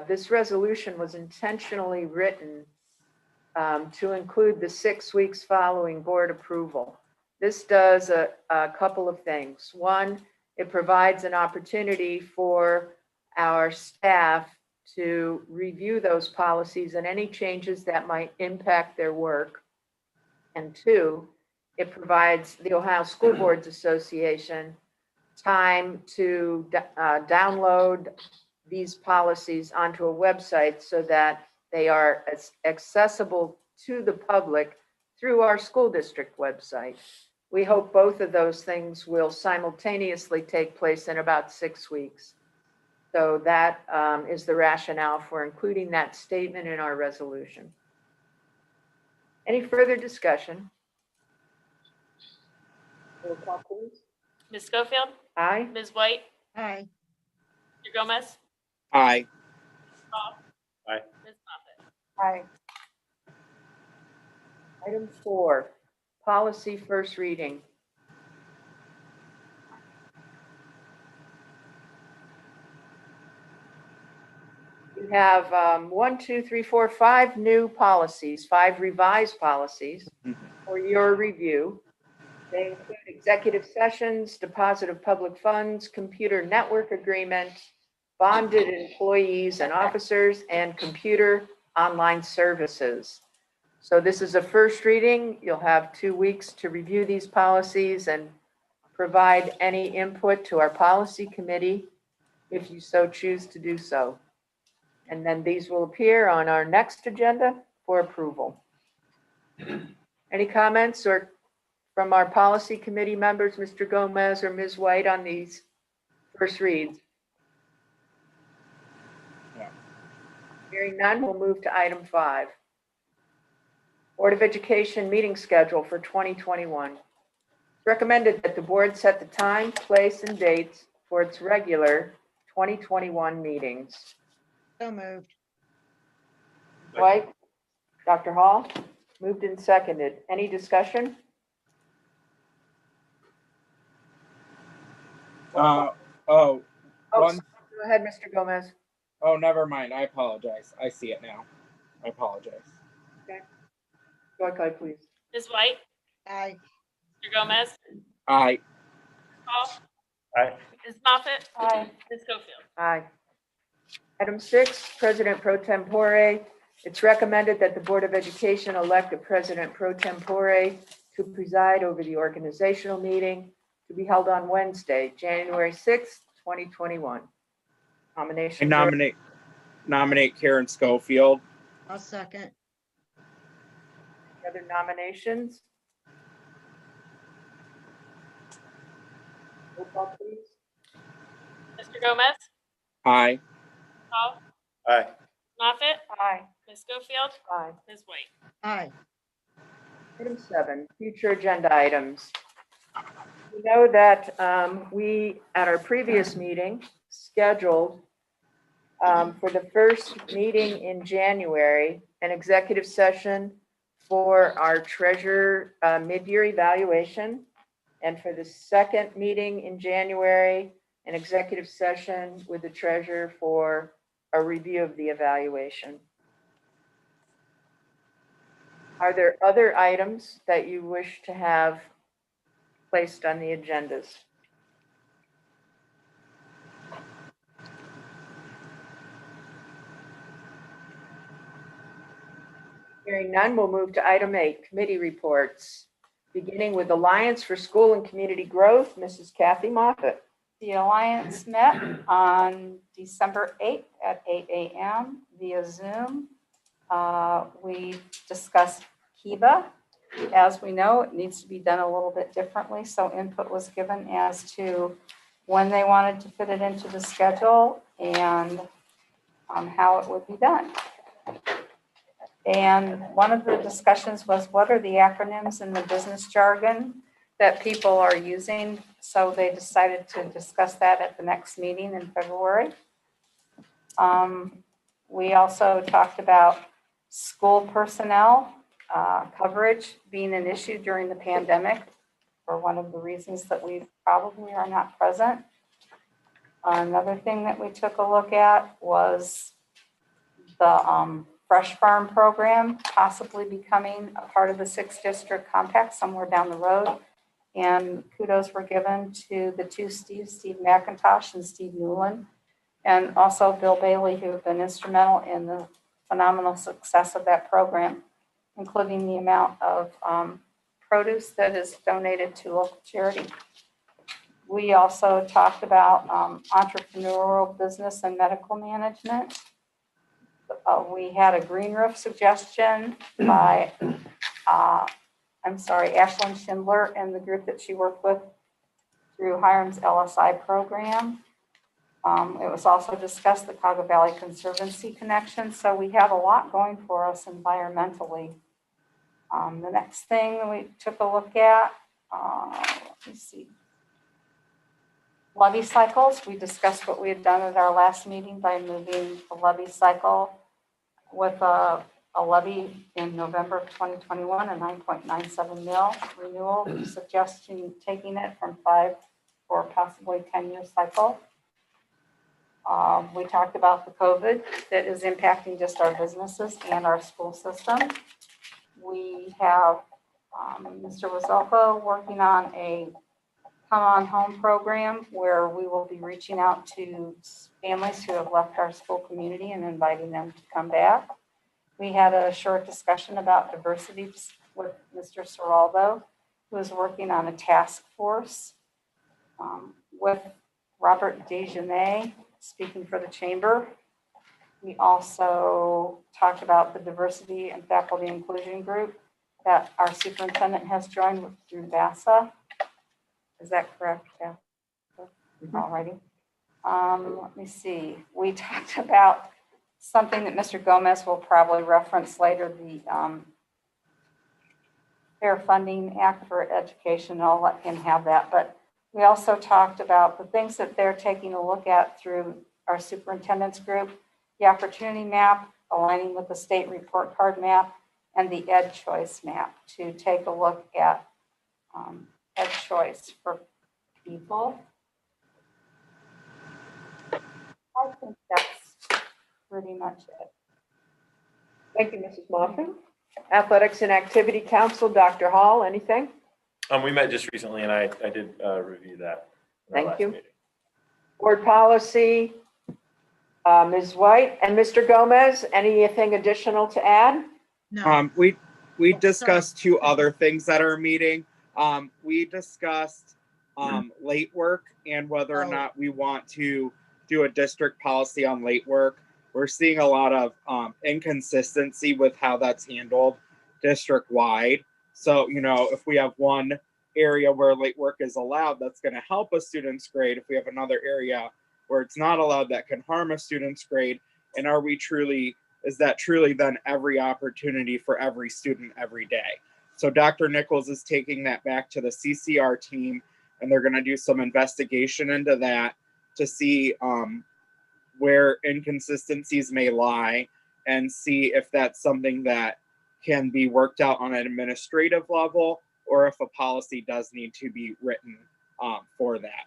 this resolution was intentionally written to include the 6 weeks following board approval. This does a couple of things. One, it provides an opportunity for our staff to review those policies and any changes that might impact their work. And two, it provides the Ohio School Boards Association time to download these policies onto a website so that they are accessible to the public through our school district website. We hope both of those things will simultaneously take place in about 6 weeks. So that is the rationale for including that statement in our resolution. Any further discussion? Roll call, please. Ms. Schofield, Aye. Ms. White, Aye. Mr. Gomez, Aye. Ms. Moffett. Aye. Item 4, policy first reading. We have 5 new policies, 5 revised policies for your review. They include executive sessions, deposit of public funds, computer network agreement, bonded employees and officers, and computer online services. So this is a first reading. You'll have 2 weeks to review these policies and provide any input to our policy committee if you so choose to do so. And then these will appear on our next agenda for approval. Any comments or from our policy committee members, Mr. Gomez or Ms. White, on these first reads? Yeah. Hearing none, we'll move to item 5. Board of Education meeting schedule for 2021. It's recommended that the board set the time, place, and dates for its regular 2021 meetings. So moved. White, Dr. Hall, moved and seconded. Any discussion? Oh, Oh, one. go ahead, Mr. Gomez. Oh, never mind. I apologize. I see it now. I apologize. Go ahead, please. Ms. White, Aye. Mr. Gomez, Aye. Hall. Aye. Ms. Moffett. Aye. Ms. Schofield. Aye. Item 6, President Pro Tempore. It's recommended that the Board of Education elect a President Pro Tempore to preside over the organizational meeting to be held on Wednesday, January 6th, 2021. I Nomination. nominate Karen Schofield. I'll second. Other nominations? Roll call, please. Mr. Gomez, Aye. Hall, Aye. Moffett, Aye. Ms. Schofield, Aye. Ms. White. Aye. Item 7, future agenda items. We know that we, at our previous meeting, scheduled for the first meeting in January, an executive session for our treasurer mid-year evaluation. And for the second meeting in January, an executive session with the treasurer for a review of the evaluation. Are there other items that you wish to have placed on the agendas? Hearing none, we'll move to item 8, committee reports, beginning with Alliance for School and Community Growth, Mrs. Kathy Moffett. The Alliance met on December 8th at 8 a.m. via Zoom. We discussed Kiva. As we know, it needs to be done a little bit differently, so input was given as to when they wanted to fit it into the schedule and how it would be done. And one of the discussions was, what are the acronyms in the business jargon that people are using? So they decided to discuss that at the next meeting in February. We also talked about school personnel coverage being an issue during the pandemic for one of the reasons that we probably are not present. Another thing that we took a look at was the Fresh Farm program possibly becoming a part of the 6th District Compact somewhere down the road. And kudos were given to the two Steves, Steve McIntosh and Steve Newland, and also Bill Bailey, who have been instrumental in the phenomenal success of that program, including the amount of produce that is donated to local charity. We also talked about entrepreneurial business and medical management. We had a green roof suggestion by, Ashlyn Schindler and the group that she worked with through Hiram's LSI program. It was also discussed the Coggle Valley Conservancy connection. So we have a lot going for us environmentally. The next thing we took a look at, let me see. Levy cycles. We discussed what we had done at our last meeting by moving the levy cycle with a levy in November of 2021, a 9.97 mil renewal, suggesting taking it from 5 or possibly 10-year cycle. We talked about the COVID that is impacting just our businesses and our school system. We have Mr. Wazoka working on a Come On Home program where we will be reaching out to families who have left our school community and inviting them to come back. We had a short discussion about diversity with Mr. Seraldo, who is working on a task force with Robert Dejanay, speaking for the chamber. We also talked about the diversity and faculty inclusion group that our superintendent has joined through VASA. Is that correct? Yeah. All righty. Let me see. We talked about something that Mr. Gomez will probably reference later, the Fair Funding Act for Education. I'll let him have that. But we also talked about the things that they're taking a look at through our superintendent's group, the opportunity map, aligning with the state report card map, and the Ed Choice map to take a look at Ed Choice for people. I think that's pretty much it. Thank you, Mrs. Moffett. Athletics and Activity Council, Dr. Hall, anything? We met just recently and I did review that. in our Thank last you. meeting. Board policy, Ms. White and Mr. Gomez, anything additional to add? No. We discussed 2 other things at our meeting. We discussed late work and whether or not we want to do a district policy on late work. We're seeing a lot of inconsistency with how that's handled district-wide. So, if we have one area where late work is allowed, that's going to help a student's grade. If we have another area where it's not allowed, that can harm a student's grade. And is that truly then every opportunity for every student every day? So Dr. Nichols is taking that back to the CCR team, and they're going to do some investigation into that to see where inconsistencies may lie and see if that's something that can be worked out on an administrative level, or if a policy does need to be written for that.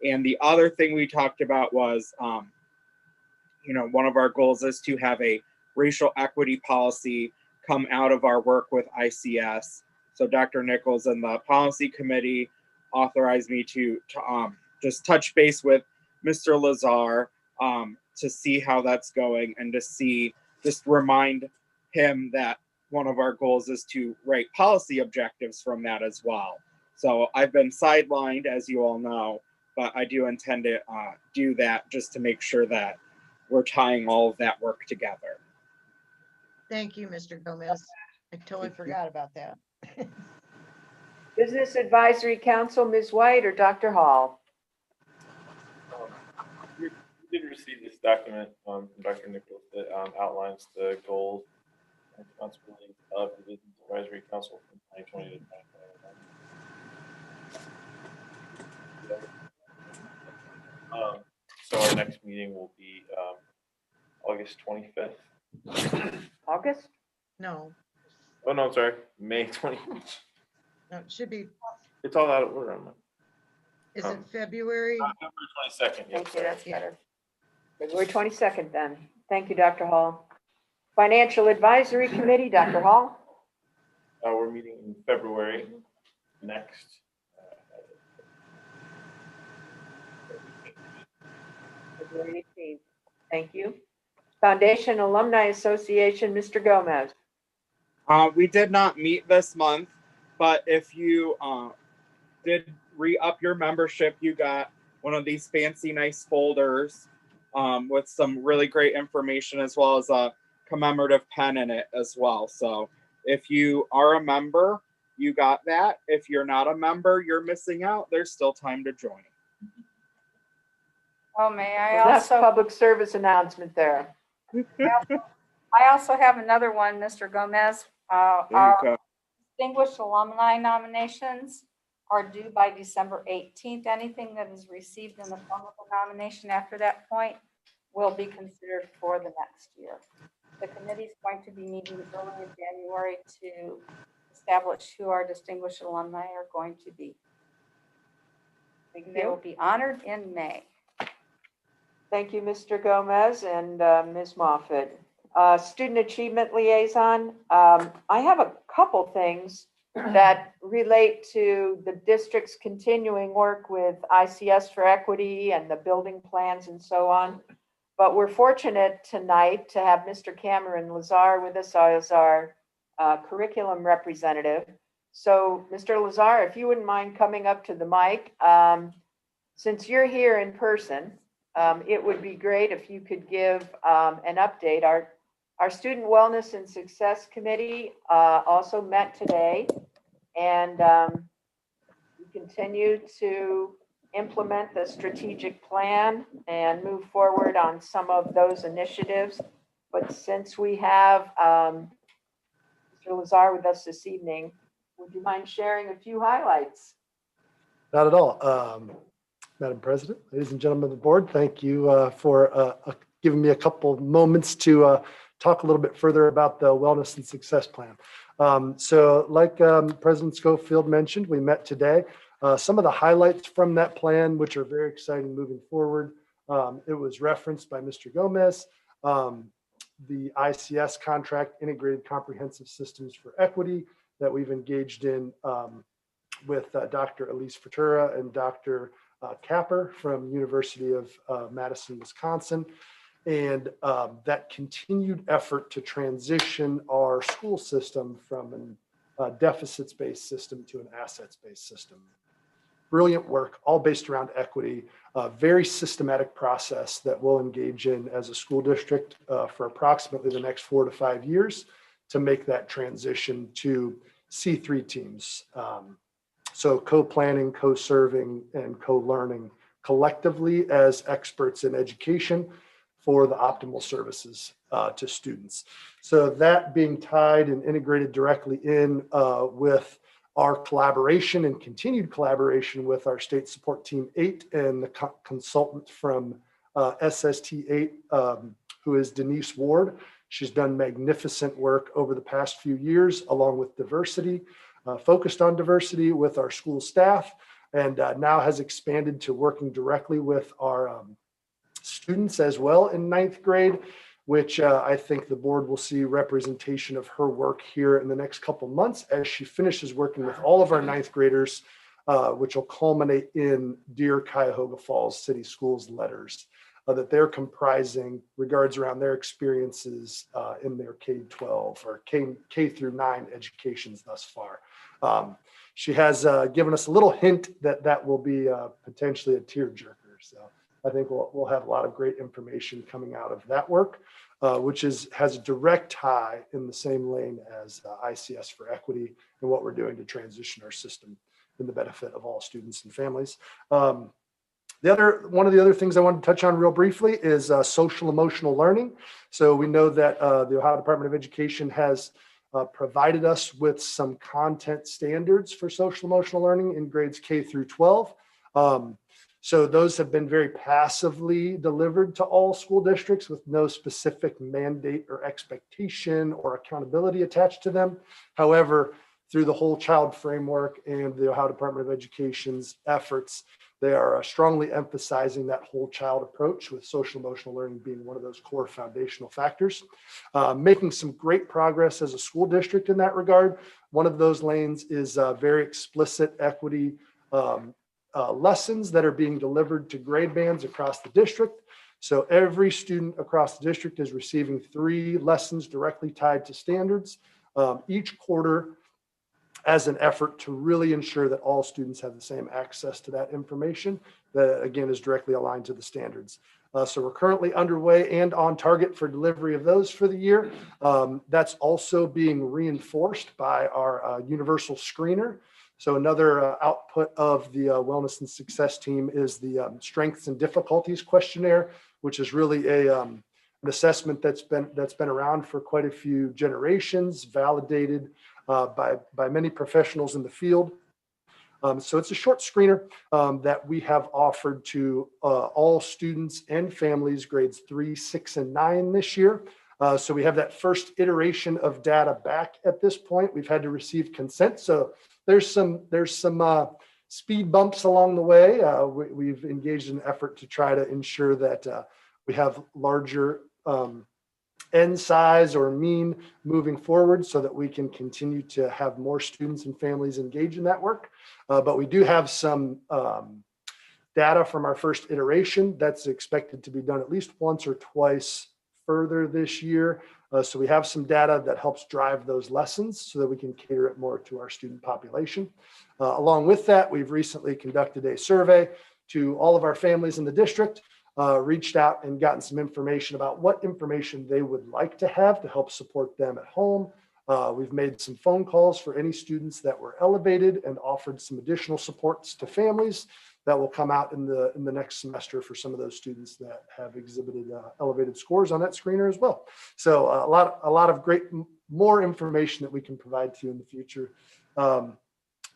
And the other thing we talked about was, one of our goals is to have a racial equity policy come out of our work with ICS. So Dr. Nichols and the policy committee authorized me to just touch base with Mr. Lazar to see how that's going, and to just remind him that one of our goals is to write policy objectives from that as well. So I've been sidelined, as you all know, but I do intend to do that just to make sure that we're tying all of that work together. Thank you, Mr. Gomez. I totally forgot about that. Business Advisory Council, Ms. White or Dr. Hall? We did receive this document from Dr. Nichols that outlines the goals and responsibilities of the Business Advisory Council from 2020 to 2021. So our next meeting will be August 25th. August? No, Oh, no, sorry, May 20th. no, it should be, It's all out of order. is it February? February 22nd. Thank you, that's better. February 22nd then. Thank you, Dr. Hall. Financial Advisory Committee, Dr. Hall? We're meeting in February next. February 18th. Thank you. Foundation Alumni Association, Mr. Gomez. We did not meet this month, but if you did re-up your membership, you got one of these fancy, nice folders with some really great information, as well as a commemorative pen in it as well. So if you are a member, you got that. If you're not a member, you're missing out. There's still time to join. Oh, may I Well, that's also, public service announcement there. I also have another one, Mr. Gomez. There you Our go. distinguished alumni nominations are due by December 18th. Anything that is received in the form of a nomination after that point will be considered for the next year. The committee is going to be meeting early in January to establish who our distinguished alumni are going to be. They will be honored in May. Thank you, Mr. Gomez and Ms. Moffett. Student Achievement Liaison, I have a couple things that relate to the district's continuing work with ICS for Equity and the building plans and so on. But we're fortunate tonight to have Mr. Cameron Lazar with us as our curriculum representative. So Mr. Lazar, if you wouldn't mind coming up to the mic, since you're here in person, it would be great if you could give an update. Our Student Wellness and Success Committee also met today, and we continue to implement the strategic plan and move forward on some of those initiatives. But since we have Mr. Lazar with us this evening, would you mind sharing a few highlights? Not at all. Madam President, ladies and gentlemen of the board, thank you for giving me a couple of moments to talk a little bit further about the Wellness and Success Plan. So like President Schofield mentioned, we met today. Some of the highlights from that plan, which are very exciting moving forward, it was referenced by Mr. Gomez, the ICS contract, Integrated Comprehensive Systems for Equity, that we've engaged in with Dr. Elise Futura and Dr. Capper from University of Madison, Wisconsin, and that continued effort to transition our school system from a deficits-based system to an assets-based system. Brilliant work, all based around equity, a very systematic process that we'll engage in as a school district for approximately the next 4 to 5 years to make that transition to C3 teams. So co-planning, co-serving, and co-learning collectively as experts in education for the optimal services to students. So that being tied and integrated directly in with our collaboration and continued collaboration with our State Support Team 8 and the consultant from SST8, who is Denise Ward. She's done magnificent work over the past few years, along with diversity, focused on diversity with our school staff, and now has expanded to working directly with our students as well in 9th grade, which I think the board will see representation of her work here in the next couple months as she finishes working with all of our 9th graders, which will culminate in Dear Cuyahoga Falls City Schools letters that they're comprising regards around their experiences in their K-12 or K through 9 educations thus far. She has given us a little hint that that will be potentially a tearjerker. So I think we'll have a lot of great information coming out of that work, which has a direct tie in the same lane as ICS for Equity and what we're doing to transition our system in the benefit of all students and families. One of the other things I wanted to touch on real briefly is social emotional learning. So we know that the Ohio Department of Education has provided us with some content standards for social emotional learning in grades K through 12. So those have been very passively delivered to all school districts with no specific mandate or expectation or accountability attached to them. However, through the Whole Child Framework and the Ohio Department of Education's efforts, they are strongly emphasizing that whole child approach, with social emotional learning being one of those core foundational factors. Making some great progress as a school district in that regard. One of those lanes is very explicit equity lessons that are being delivered to grade bands across the district. So every student across the district is receiving 3 lessons directly tied to standards each quarter, as an effort to really ensure that all students have the same access to that information that, again, is directly aligned to the standards. So we're currently underway and on target for delivery of those for the year. That's also being reinforced by our universal screener. So another output of the Wellness and Success team is the Strengths and Difficulties Questionnaire, which is really an assessment that's been around for quite a few generations, validated by many professionals in the field. So it's a short screener that we have offered to all students and families grades 3, 6, and 9 this year. So we have that first iteration of data back at this point. We've had to receive consent. So there's some speed bumps along the way. We've engaged in an effort to try to ensure that we have larger N size or mean moving forward so that we can continue to have more students and families engage in that work. But we do have some data from our first iteration that's expected to be done at least once or twice further this year. So we have some data that helps drive those lessons so that we can cater it more to our student population. Along with that, we've recently conducted a survey to all of our families in the district, reached out and gotten some information about what information they would like to have to help support them at home. We've made some phone calls for any students that were elevated and offered some additional supports to families that will come out in the next semester for some of those students that have exhibited elevated scores on that screener as well. So a lot of great more information that we can provide to you in the future. The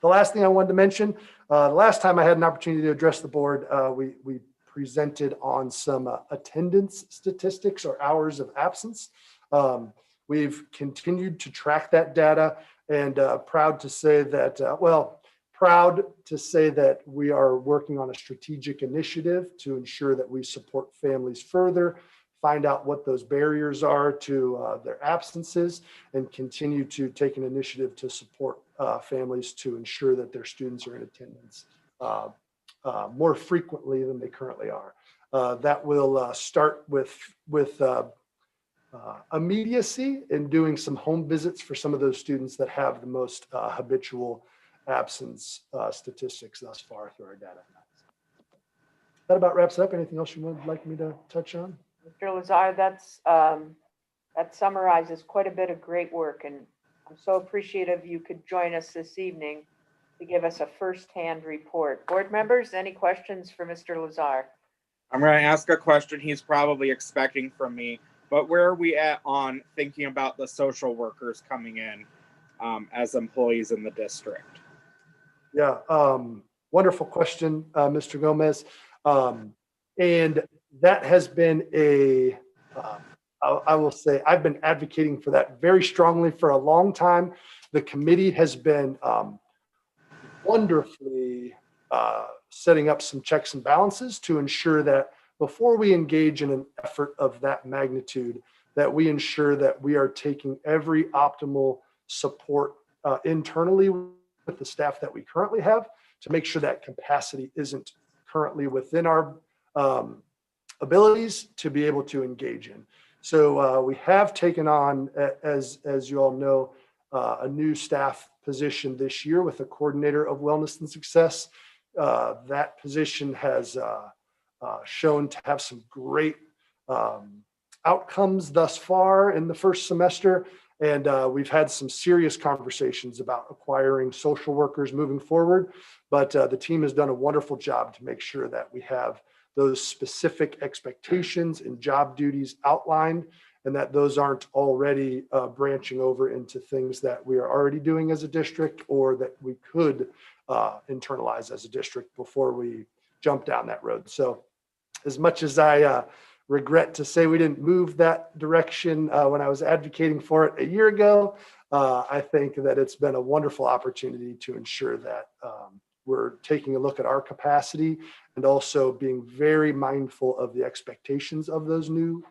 last thing I wanted to mention, the last time I had an opportunity to address the board, we presented on some attendance statistics or hours of absence. We've continued to track that data and proud to say that we are working on a strategic initiative to ensure that we support families further, find out what those barriers are to their absences, and continue to take an initiative to support families to ensure that their students are in attendance more frequently than they currently are. That will start with immediacy in doing some home visits for some of those students that have the most habitual absence statistics thus far through our data. That about wraps it up. Anything else you would like me to touch on? Mr. Lazar, that summarizes quite a bit of great work, and I'm so appreciative you could join us this evening to give us a firsthand report. Board members, any questions for Mr. Lazar? I'm going to ask a question he's probably expecting from me, but where are we at on thinking about the social workers coming in as employees in the district? Yeah, wonderful question, Mr. Gomez. And that has been I will say, I've been advocating for that very strongly for a long time. The committee has been wonderfully setting up some checks and balances to ensure that before we engage in an effort of that magnitude, that we ensure that we are taking every optimal support internally with the staff that we currently have to make sure that capacity isn't currently within our abilities to be able to engage in. So we have taken on, as you all know, a new staff position this year with a coordinator of wellness and success. That position has shown to have some great outcomes thus far in the first semester. And we've had some serious conversations about acquiring social workers moving forward. But the team has done a wonderful job to make sure that we have those specific expectations and job duties outlined, and that those aren't already branching over into things that we are already doing as a district or that we could internalize as a district before we jump down that road. So as much as I regret to say we didn't move that direction when I was advocating for it a year ago, I think that it's been a wonderful opportunity to ensure that we're taking a look at our capacity and also being very mindful of the expectations of those new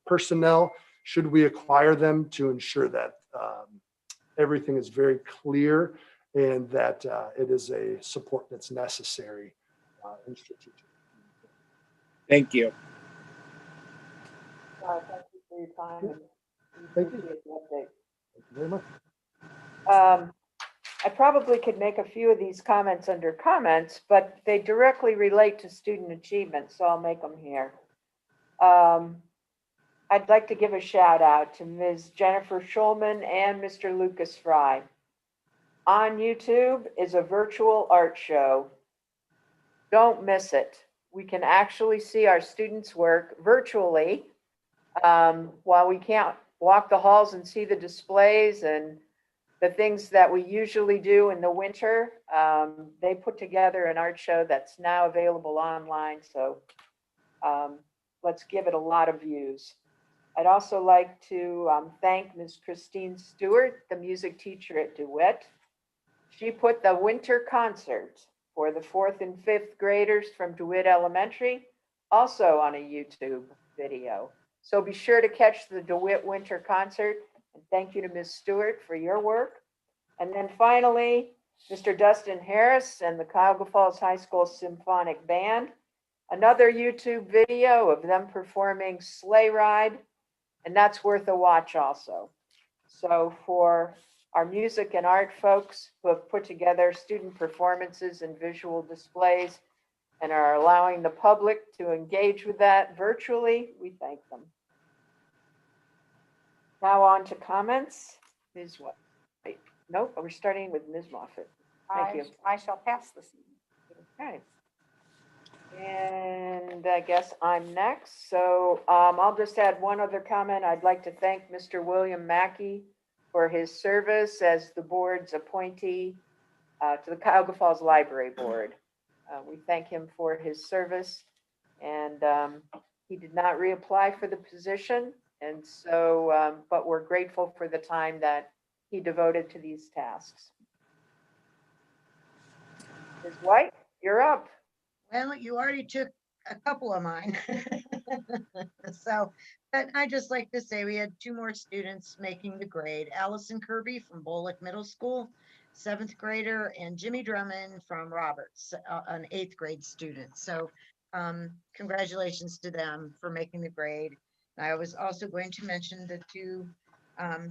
personnel, should we acquire them, to ensure that everything is very clear and that it is a support that's necessary and strategic. Thank you. Thank you for your time. Thank you. Appreciate the update. Thank you very much. I probably could make a few of these comments under comments, but they directly relate to student achievement, so I'll make them here. I'd like to give a shout out to Ms. Jennifer Schulman and Mr. Lucas Fry. On YouTube is a virtual art show. Don't miss it. We can actually see our students' work virtually while we can't walk the halls and see the displays and the things that we usually do in the winter. They put together an art show that's now available online. So let's give it a lot of views. I'd also like to thank Ms. Christine Stewart, the music teacher at DeWitt. She put the winter concert for the 4th and 5th graders from DeWitt Elementary also on a YouTube video. So be sure to catch the DeWitt winter concert. And thank you to Ms. Stewart for your work. And then finally, Mr. Dustin Harris and the Cuyahoga Falls High School Symphonic Band. Another YouTube video of them performing Sleigh Ride, and that's worth a watch also. So for our music and art folks who have put together student performances and visual displays and are allowing the public to engage with that virtually, we thank them. Now on to comments. Ms. what? Wait, nope, we're starting with Ms. Moffett. Thank you. I shall pass this evening. Okay. And I guess I'm next. So I'll just add one other comment. I'd like to thank Mr. William Mackey for his service as the board's appointee to the Cuyahoga Falls Library Board. We thank him for his service, and he did not reapply for the position. And so, but we're grateful for the time that he devoted to these tasks. Ms. White, you're up. Well, you already took a couple of mine. So, but I just like to say we had 2 more students making the grade. Allison Kirby from Bullock Middle School, 7th grader, and Jimmy Drummond from Roberts, an 8th grade student. So congratulations to them for making the grade. I was also going to mention the 2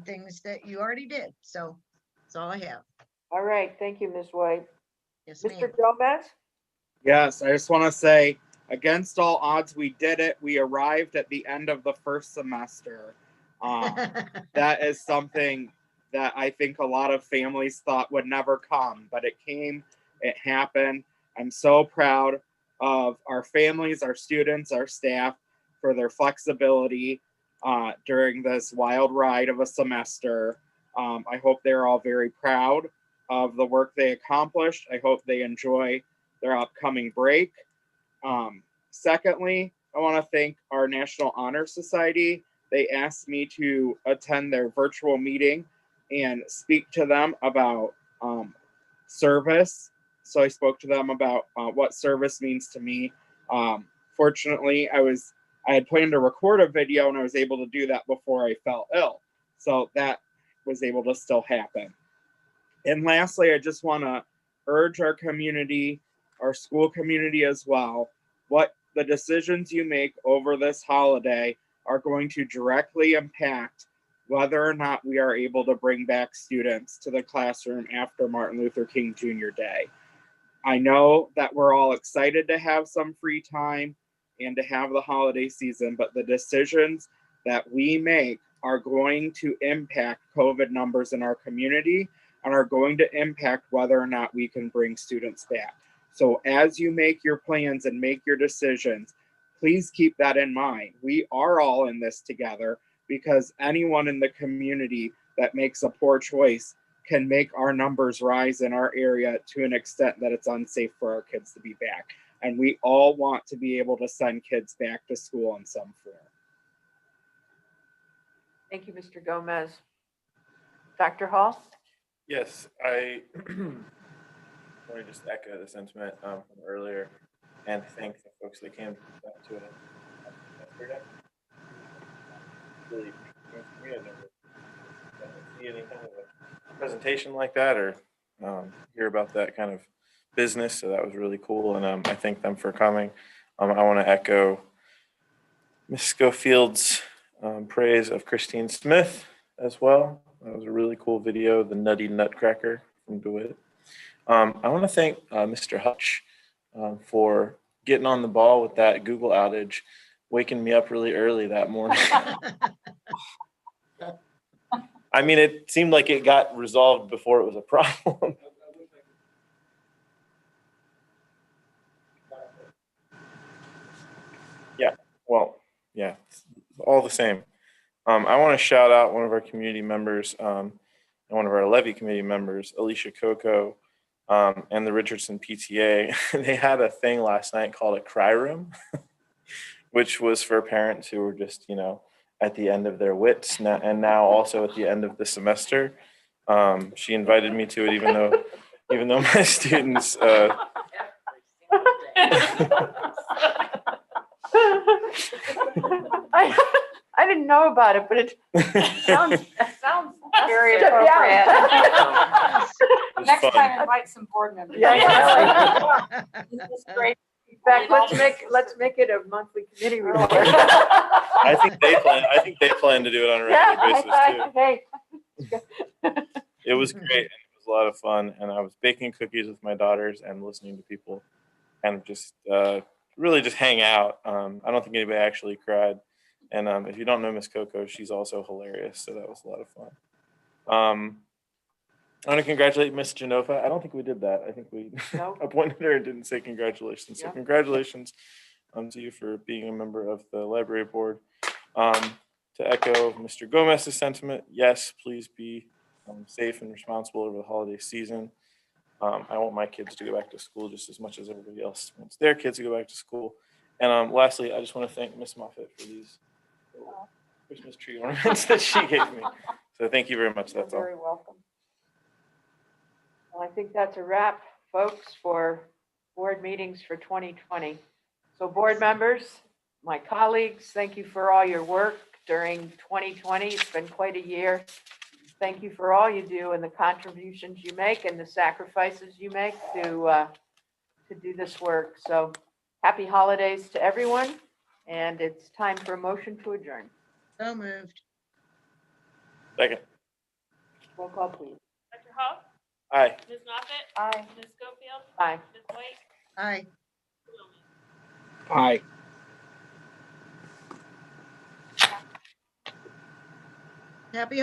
things that you already did. So that's all I have. All right, thank you, Ms. White. Yes, Mr. ma'am. Gomez? Yes, I just want to say, against all odds, we did it. We arrived at the end of the first semester. That is something that I think a lot of families thought would never come, but it came, it happened. I'm so proud of our families, our students, our staff for their flexibility during this wild ride of a semester. I hope they're all very proud of the work they accomplished. I hope they enjoy their upcoming break. Secondly, I want to thank our National Honor Society. They asked me to attend their virtual meeting and speak to them about service. So I spoke to them about what service means to me. Fortunately, I had planned to record a video and I was able to do that before I fell ill. So that was able to still happen. And lastly, I just want to urge our community, our school community as well, what the decisions you make over this holiday are going to directly impact whether or not we are able to bring back students to the classroom after Martin Luther King Jr. Day. I know that we're all excited to have some free time and to have the holiday season, but the decisions that we make are going to impact COVID numbers in our community and are going to impact whether or not we can bring students back. So as you make your plans and make your decisions, please keep that in mind. We are all in this together, because anyone in the community that makes a poor choice can make our numbers rise in our area to an extent that it's unsafe for our kids to be back. And we all want to be able to send kids back to school in some form. Thank you, Mr. Gomez. Dr. Hall? Yes, I want to just echo the sentiment from earlier and thank the folks that came back to it yesterday. Really, we had never see any kind of a presentation like that or hear about that kind of business, so that was really cool, and I thank them for coming. I want to echo Ms. Schofield's praise of Christine Smith as well. That was a really cool video, the Nutty Nutcracker from DeWitt. I want to thank Mr. Hutch for getting on the ball with that Google outage, waking me up really early that morning. I mean, it seemed like it got resolved before it was a problem. Yeah, well, yeah, all the same. I want to shout out one of our community members and one of our Levy committee members, Alicia Coco, and the Richardson PTA. They had a thing last night called a cry room, which was for parents who were just, at the end of their wits and now also at the end of the semester. She invited me to it, even though my students. I didn't know about it, but it sounds Very appropriate. It was Next fun. time, invite some board members. Yeah. This is great. In fact, let's make it a monthly committee report. I think they plan to do it on a regular basis too. Hey. It was great. And it was a lot of fun, and I was baking cookies with my daughters and listening to people, kind of just really just hang out. I don't think anybody actually cried. And if you don't know Miss Coco, she's also hilarious. So that was a lot of fun. I want to congratulate Miss Genova. I don't think we did that. I think we appointed her and didn't say congratulations. So congratulations to you for being a member of the library board. To echo Mr. Gomez's sentiment, yes, please be safe and responsible over the holiday season. I want my kids to go back to school just as much as everybody else wants their kids to go back to school. And lastly, I just want to thank Miss Moffett for these Christmas tree ornaments that she gave me. So thank you very much. That's all. You're very welcome. Well, I think that's a wrap, folks, for board meetings for 2020. So board members, my colleagues, thank you for all your work during 2020. It's been quite a year. Thank you for all you do and the contributions you make and the sacrifices you make to do this work. So happy holidays to everyone. And it's time for a motion to adjourn. So moved. Second. Roll call, please. Dr. Hall? Aye. Ms. Moffett? Aye. Ms. Schofield? Aye. Ms. White? Aye. Aye. Happy